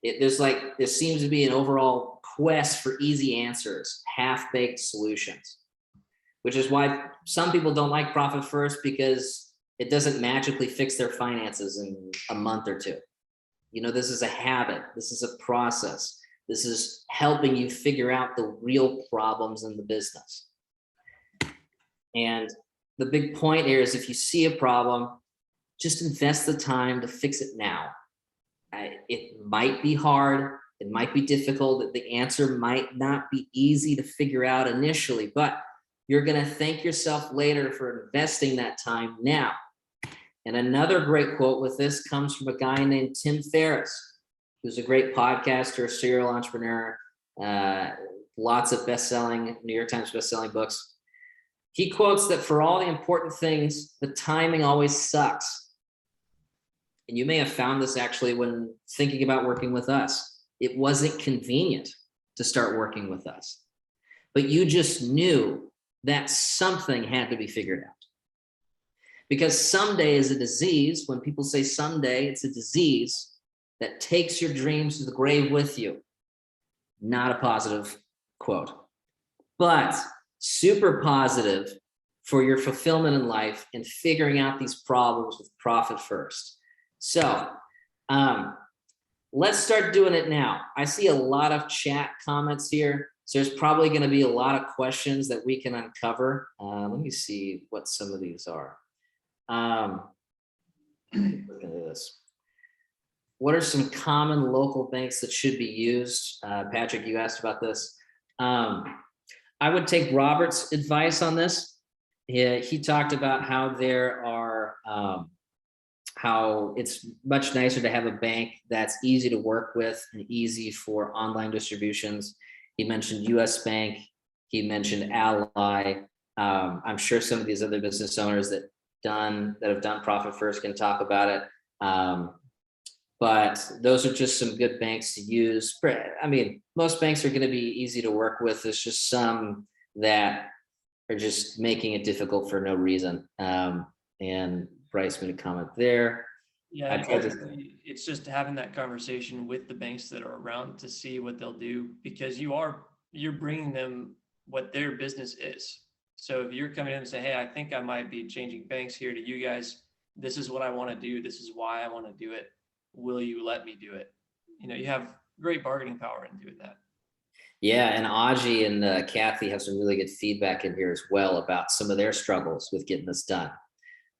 Speaker 1: There seems to be an overall quest for easy answers, half-baked solutions, which is why some people don't like Profit First, because it doesn't magically fix their finances in a month or two. You know, this is a habit. This is a process. This is helping you figure out the real problems in the business. And the big point here is, if you see a problem, just invest the time to fix it now. It might be hard. It might be difficult. The answer might not be easy to figure out initially, but you're going to thank yourself later for investing that time now. And another great quote with this comes from a guy named Tim Ferriss, who's a great podcaster, serial entrepreneur, lots of best-selling, New York Times best-selling books. He quotes that for all the important things, the timing always sucks. And you may have found this actually when thinking about working with us. It wasn't convenient to start working with us, but you just knew that something had to be figured out. Because someday is a disease. When people say someday, it's a disease that takes your dreams to the grave with you. Not a positive quote, but super positive for your fulfillment in life and figuring out these problems with Profit First. So let's start doing it now. I see a lot of chat comments here, so there's probably going to be a lot of questions that we can uncover. Let me see what some of these are. Look at this. What are some common local banks that should be used? Patrick, you asked about this. I would take Robert's advice on this. He talked about how there are, how it's much nicer to have a bank that's easy to work with and easy for online distributions. He mentioned US Bank. He mentioned Ally. I'm sure some of these other business owners that have done Profit First can talk about it. But those are just some good banks to use. I mean, most banks are going to be easy to work with. There's just some that are just making it difficult for no reason. And Bryce made a comment there.
Speaker 4: Yeah, it's just having that conversation with the banks that are around to see what they'll do, because you're bringing them what their business is. So if you're coming in and say, hey, I think I might be changing banks here to you guys, this is what I want to do. This is why I want to do it. Will you let me do it? You know, you have great bargaining power in doing that.
Speaker 1: Yeah, and Aji and Kathy have some really good feedback in here as well about some of their struggles with getting this done.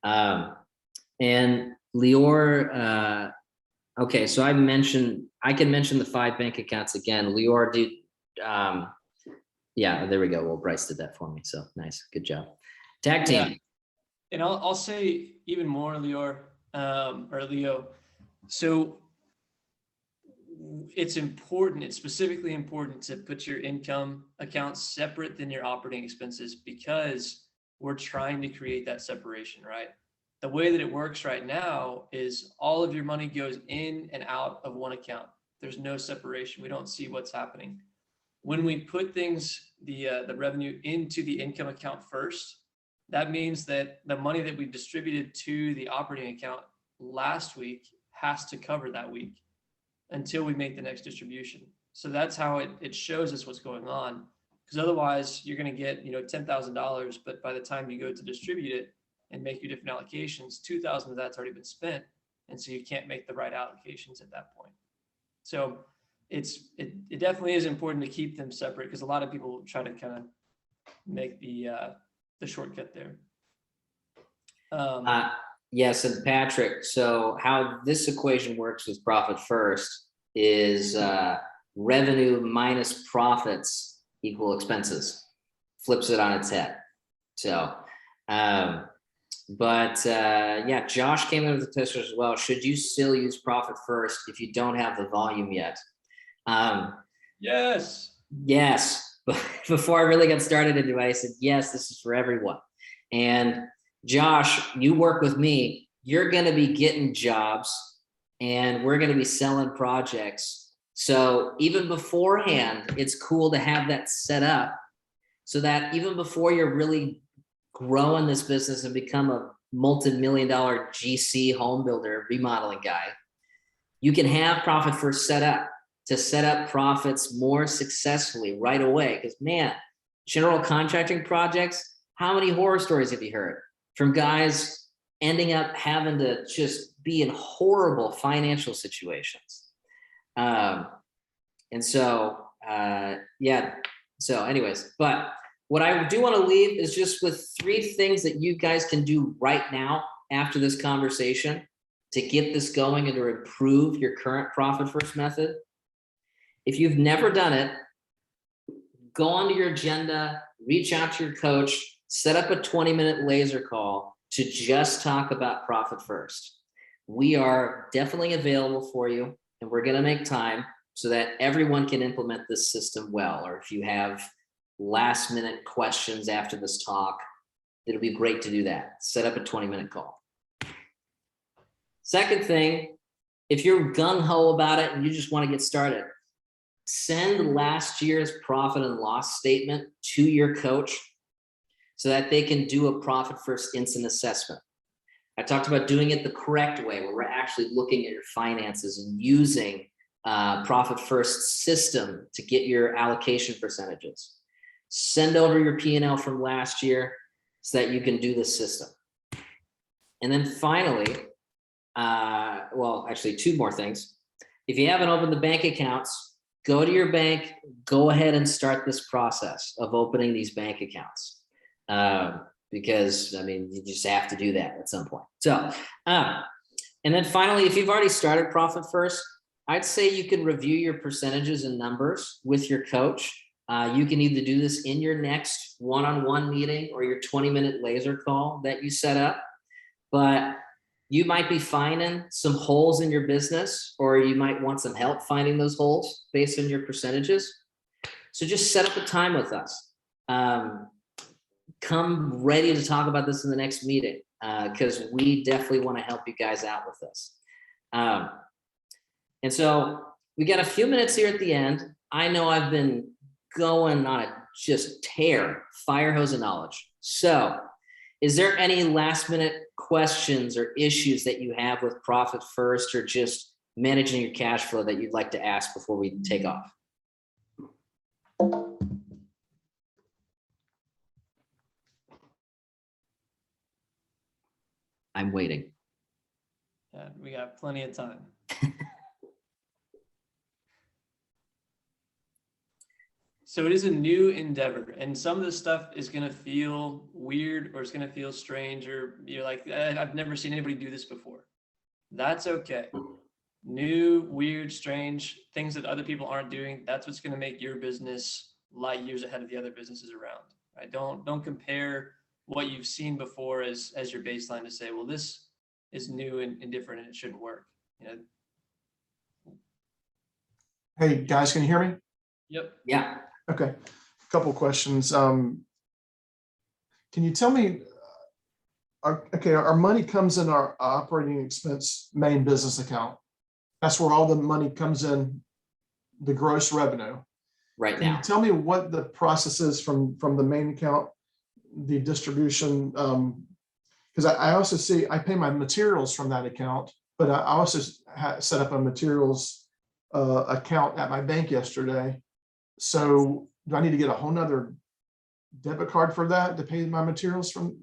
Speaker 1: And Lior, okay, so I can mention the 5 bank accounts again. Lior, yeah, there we go. Well, Bryce did that for me, so nice, good job. Tag team.
Speaker 4: Yeah. And I'll say even more, Lior, or Leo. So it's specifically important to put your income accounts separate than your operating expenses, because we're trying to create that separation, right? The way that it works right now is all of your money goes in and out of one account. There's no separation. We don't see what's happening. When we put things, the revenue into the income account first, that means that the money that we distributed to the operating account last week has to cover that week until we make the next distribution. So that's how it shows us what's going on. Because otherwise you're going to get, $10,000, but by the time you go to distribute it and make your different allocations, 2,000 of that's already been spent. And so you can't make the right allocations at that point. So it definitely is important to keep them separate, because a lot of people try to kind of make the shortcut there.
Speaker 1: Yes, and Patrick, so how this equation works with Profit First is revenue minus profits equal expenses. Flips it on its head. So, yeah, Josh came in with the test as well. Should you still use Profit First if you don't have the volume yet?
Speaker 4: Yes.
Speaker 1: Yes. Before I really got started into it, I said, yes, this is for everyone. And Josh, you work with me, you're going to be getting jobs and we're going to be selling projects So even beforehand, it's cool to have that set up so that even before you're really growing this business and become a multi-million-dollar GC home builder, remodeling guy, you can have Profit First set up to set up profits more successfully right away. Because man, general contracting projects, how many horror stories have you heard from guys ending up having to just be in horrible financial situations? And so, yeah, so anyways, but what I do want to leave is just with 3 things that you guys can do right now after this conversation to get this going and to improve your current Profit First method. If you've never done it, go onto your agenda, reach out to your coach, set up a 20-minute laser call to just talk about Profit First. We are definitely available for you, and we're going to make time so that everyone can implement this system well. Or if you have last-minute questions after this talk, it'll be great to do that. Set up a 20-minute call. Second thing, if you're gung-ho about it and you just want to get started, send last year's profit and loss statement to your coach so that they can do a Profit First instant assessment. I talked about doing it the correct way, where we're actually looking at your finances and using Profit First system to get your allocation percentages. Send over your P&L from last year so that you can do the system. And then finally, well, actually 2 more things. If you haven't opened the bank accounts, go to your bank, go ahead and start this process of opening these bank accounts. Because I mean, you just have to do that at some point. So, and then finally, if you've already started Profit First, I'd say you can review your percentages and numbers with your coach. You can either do this in your next one-on-one meeting or your 20-minute laser call that you set up, but you might be finding some holes in your business, or you might want some help finding those holes based on your percentages. So just set up a time with us. Come ready to talk about this in the next meeting, because we definitely want to help you guys out with this. And so we got a few minutes here at the end. I know I've been going on a just tear, fire hose of knowledge. So is there any last minute questions or issues that you have with Profit First or just managing your cash flow that you'd like to ask before we take off? I'm waiting.
Speaker 4: Yeah, we got plenty of time. So it is a new endeavor, and some of this stuff is going to feel weird, or it's going to feel strange, or you're like, I've never seen anybody do this before. That's okay. New, weird, strange things that other people aren't doing. That's what's going to make your business light years ahead of the other businesses around. Right? Don't compare what you've seen before as your baseline to say, well, this is new and different and it shouldn't work. You know?
Speaker 2: Hey guys, can you hear me?
Speaker 4: Yep.
Speaker 1: Yeah.
Speaker 2: Okay, a couple of questions. Can you tell me, our money comes in our operating expense main business account. That's where all the money comes in, the gross revenue.
Speaker 1: Right
Speaker 2: Can
Speaker 1: now.
Speaker 2: you tell me what the process is from the main account, the distribution? Because I also see, I pay my materials from that account, but I also set up a materials account at my bank yesterday. So do I need to get a whole nother debit card for that to pay my materials from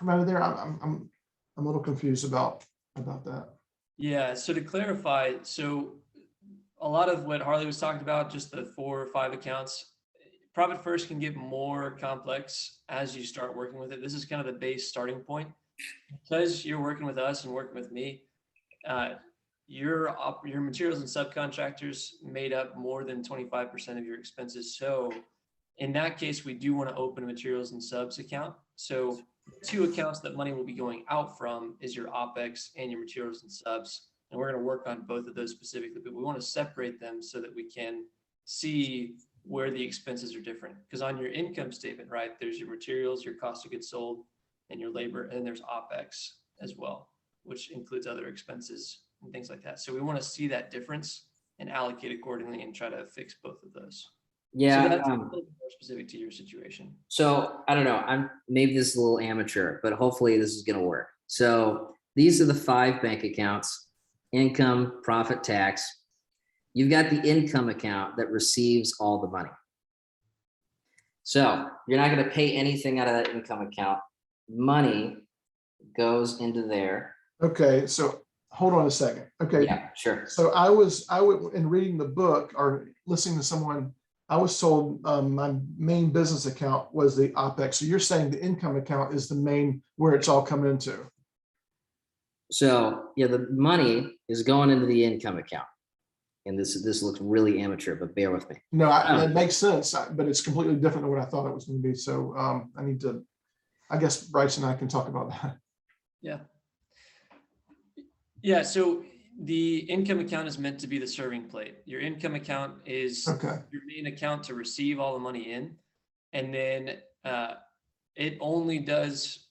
Speaker 2: out of there? I'm a little confused about that.
Speaker 4: Yeah. So to clarify, so a lot of what Harley was talking about, just the 4 or 5 accounts, Profit First can get more complex as you start working with it. This is kind of the base starting point. Because you're working with us and working with me, your materials and subcontractors made up more than 25% of your expenses. So in that case, we do want to open a materials and subs account. So 2 accounts that money will be going out from is your OPEX and your materials and subs. And we're going to work on both of those specifically, but we want to separate them so that we can see where the expenses are different. Because on your income statement, right, there's your materials, your cost of goods sold, and your labor, and then there's OPEX as well, which includes other expenses and things like that. So we want to see that difference and allocate accordingly and try to fix both of those.
Speaker 1: Yeah.
Speaker 4: So that's a little bit more specific to your situation.
Speaker 1: So I don't know. Maybe this is a little amateur, but hopefully this is going to work. So these are the 5 bank accounts: income, profit, tax. You've got the income account that receives all the money. So you're not going to pay anything out of that income account. Money goes into there.
Speaker 2: Okay, so hold on a second. Okay.
Speaker 1: Yeah, sure.
Speaker 2: So I would, in reading the book or listening to someone, I was told my main business account was the OPEX. So you're saying the income account is the main, where it's all coming into.
Speaker 1: So yeah, the money is going into the income account. And this looks really amateur, but bear with me.
Speaker 2: No, that makes sense, but it's completely different than what I thought it was going to be. So I need to, I guess Bryce and I can talk about that.
Speaker 4: Yeah. Yeah. So the income account is meant to be the serving plate. Your income account is
Speaker 2: Okay.
Speaker 4: your main account to receive all the money in. And then it only does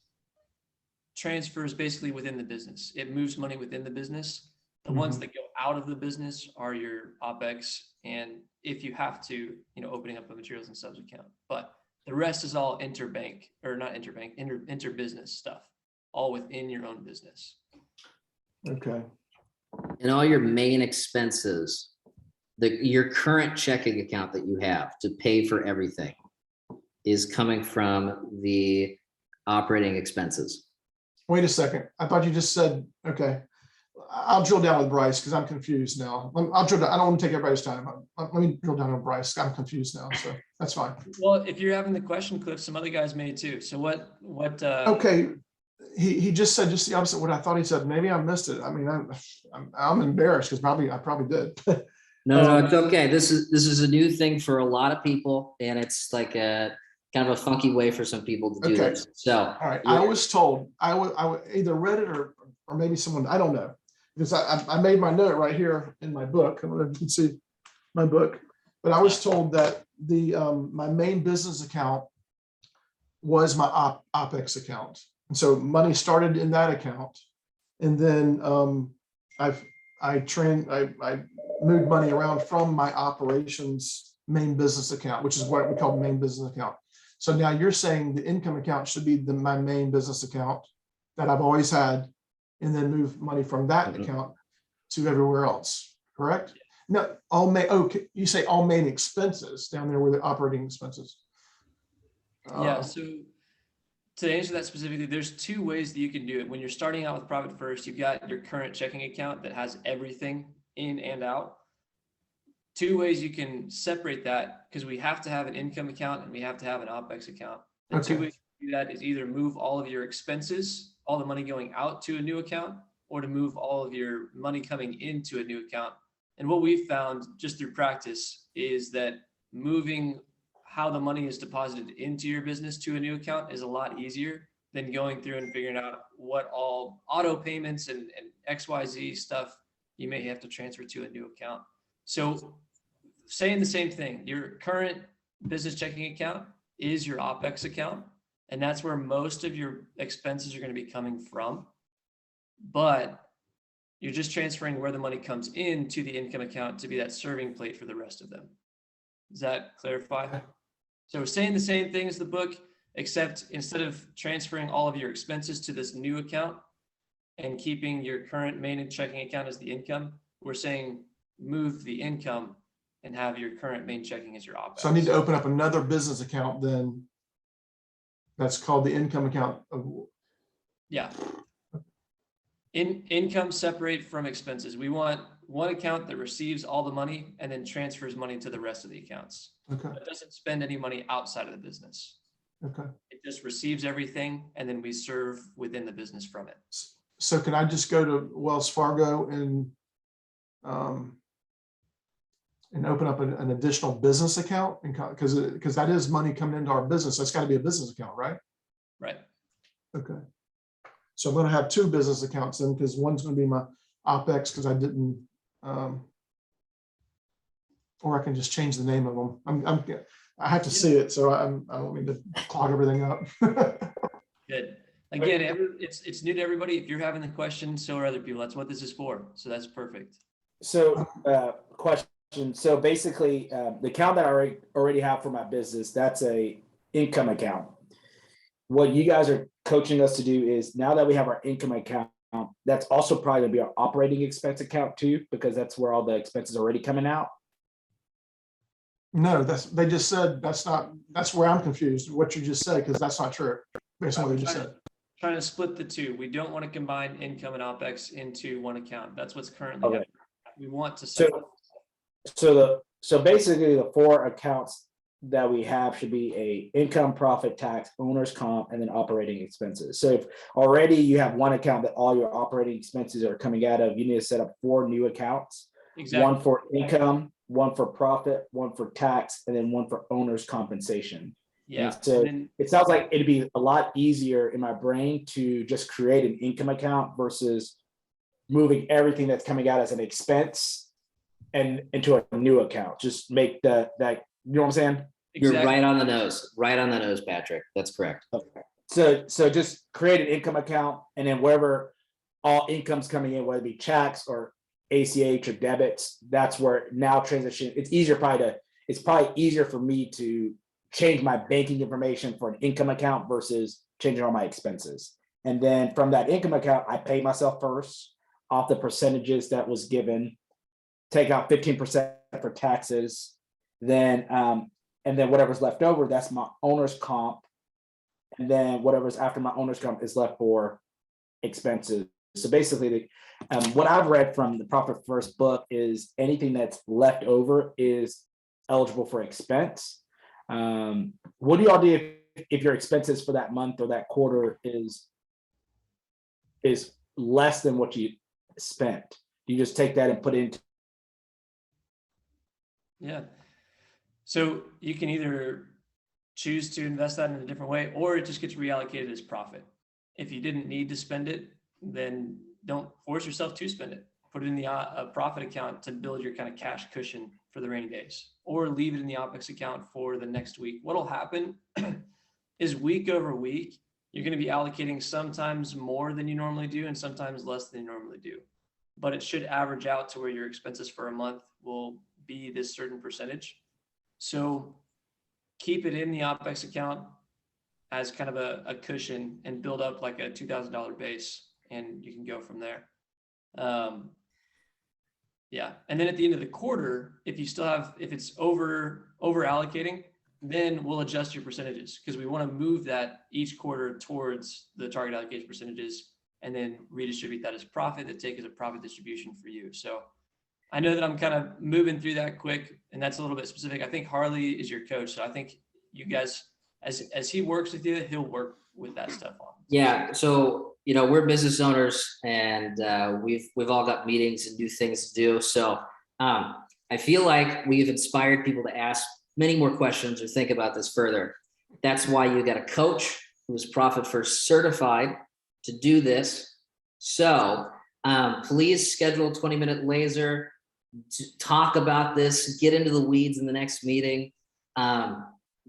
Speaker 4: transfers basically within the business. It moves money within the business. The ones that go out of the business are your OPEX. And if you have to, opening up a materials and subs account, but the rest is all interbank, or not interbank, interbusiness stuff, all within your own business.
Speaker 2: Okay.
Speaker 1: And all your main expenses, your current checking account that you have to pay for everything is coming from the operating expenses.
Speaker 2: Wait a second. I thought you just said, okay. I'll drill down with Bryce because I'm confused now. I'll drill down. I don't want to take everybody's time. Let me drill down with Bryce. I'm confused now, so that's fine.
Speaker 4: Well, if you're having the question, Cliff, some other guys may too. So what?
Speaker 2: Okay, he just said just the opposite of what I thought he said. Maybe I missed it. I mean, I'm embarrassed because I probably did.
Speaker 1: No, it's okay. This is a new thing for a lot of people, and it's like a kind of a funky way for some people to do
Speaker 2: Okay.
Speaker 1: this. So,
Speaker 2: All right, I was told I would either read it or maybe someone, I don't know, because I made my note right here in my book. I don't know if you can see my book, but I was told that the my main business account was my OPEX account, and so money started in that account, and then I moved money around from my operations main business account, which is what we call the main business account. So now you're saying the income account should be my main business account that I've always had, and then move money from that account to everywhere else, correct? No, okay, you say all main expenses down there were the operating expenses.
Speaker 4: Yeah, so to answer that specifically, there's 2 ways that you can do it. When you're starting out with Profit First, you've got your current checking account that has everything in and out. 2 ways you can separate that, because we have to have an income account and we have to have an OPEX account. The
Speaker 2: Okay.
Speaker 4: 2 ways to do that is either move all of your expenses, all the money going out to a new account, or to move all of your money coming into a new account. And what we've found just through practice is that moving how the money is deposited into your business to a new account is a lot easier than going through and figuring out what all auto payments and XYZ stuff you may have to transfer to a new account. So saying the same thing, your current business checking account is your OPEX account, and that's where most of your expenses are going to be coming from. But you're just transferring where the money comes into the income account to be that serving plate for the rest of them. Does that clarify? So we're saying the same thing as the book, except instead of transferring all of your expenses to this new account and keeping your current main checking account as the income, we're saying move the income and have your current main checking as your OPEX.
Speaker 2: So I need to open up another business account then. That's called the income account.
Speaker 4: Yeah. Income separate from expenses. We want one account that receives all the money and then transfers money to the rest of the accounts.
Speaker 2: Okay.
Speaker 4: It doesn't spend any money outside of the business.
Speaker 2: Okay.
Speaker 4: It just receives everything and then we serve within the business from it.
Speaker 2: So can I just go to Wells Fargo and open up an additional business account, and because that is money coming into our business, that's got to be a business account, right?
Speaker 4: Right.
Speaker 2: Okay. So I'm going to have 2 business accounts then, because one's going to be my OPEX because I didn't, or I can just change the name of them. I have to see it, so I don't mean to clog everything up.
Speaker 4: Good. Again, it's new to everybody. If you're having the question, so are other people. That's what this is for. So that's perfect.
Speaker 6: So, question. So basically, the account that I already have for my business, that's a income account. What you guys are coaching us to do is, now that we have our income account, that's also probably gonna be our operating expense account too, because that's where all the expenses are already coming out.
Speaker 2: No, they just said that's where I'm confused, what you just said, because that's not true, based on what you just said.
Speaker 4: Trying to split the two. We don't want to combine income and OpEx into one account. That's what's currently
Speaker 6: Okay.
Speaker 4: happening. We want to
Speaker 6: So-
Speaker 4: separate.
Speaker 6: So basically, the 4 accounts that we have should be a income, profit, tax, owner's comp, and then operating expenses. So if already you have one account that all your operating expenses are coming out of, you need to set up 4 new accounts.
Speaker 4: Exactly.
Speaker 6: One for income, one for profit, one for tax, and then one for owner's compensation.
Speaker 4: Yeah.
Speaker 6: And so
Speaker 4: And then,
Speaker 6: it sounds like it'd be a lot easier in my brain to just create an income account versus moving everything that's coming out as an expense and into a new account. Just make that, you know what I'm saying?
Speaker 1: You're
Speaker 4: exactly.
Speaker 1: right on the nose, Patrick. That's correct.
Speaker 6: So just create an income account, and then wherever all income's coming in, whether it be checks or ACH or debits, that's where now transition. It's probably easier for me to change my banking information for an income account versus changing all my expenses. And then from that income account, I pay myself first off the percentages that was given, take out 15% for taxes, then and then whatever's left over, that's my owner's comp. And then whatever's after my owner's comp is left for expenses. So basically, what I've read from the Profit First book is anything that's left over is eligible for expense. What do y'all do if your expenses for that month or that quarter is less than what you spent? You just take that and put it into.
Speaker 4: Yeah. So you can either choose to invest that in a different way, or it just gets reallocated as profit. If you didn't need to spend it, then don't force yourself to spend it. Put it in the profit account to build your kind of cash cushion for the rainy days, or leave it in the OpEx account for the next week. What'll happen is week over week, you're going to be allocating sometimes more than you normally do and sometimes less than you normally do. But it should average out to where your expenses for a month will be this certain percentage. So keep it in the OpEx account as kind of a cushion and build up like a $2,000 base, and you can go from there. Yeah. And then at the end of the quarter, if it's over allocating, then we'll adjust your percentages, because we want to move that each quarter towards the target allocation percentages and then redistribute that as profit, that take as a profit distribution for you. So I know that I'm kind of moving through that quick, and that's a little bit specific. I think Harley is your coach. So I think you guys, as he works with you, he'll work with that stuff on.
Speaker 1: Yeah. So, we're business owners, and we've all got meetings and new things to do. So I feel like we've inspired people to ask many more questions or think about this further. That's why you got a coach who's Profit First certified to do this. So please schedule a 20-minute laser to talk about this, get into the weeds in the next meeting.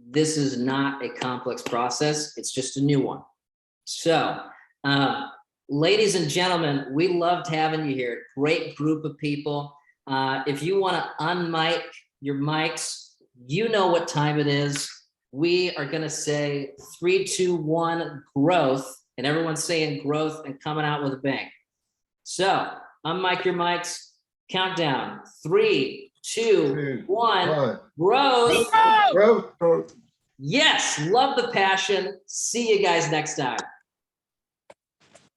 Speaker 1: This is not a complex process. It's just a new one. So, ladies and gentlemen, we loved having you here. Great group of people. If you want to unmic your mics, you know what time it is. We are going to say 3, 2, 1, growth, and everyone's saying growth and coming out with a bang. So, unmic your mics. Countdown. 3, 2, 1. Growth.
Speaker 3: Growth.
Speaker 1: Yes, love the passion. See you guys next time.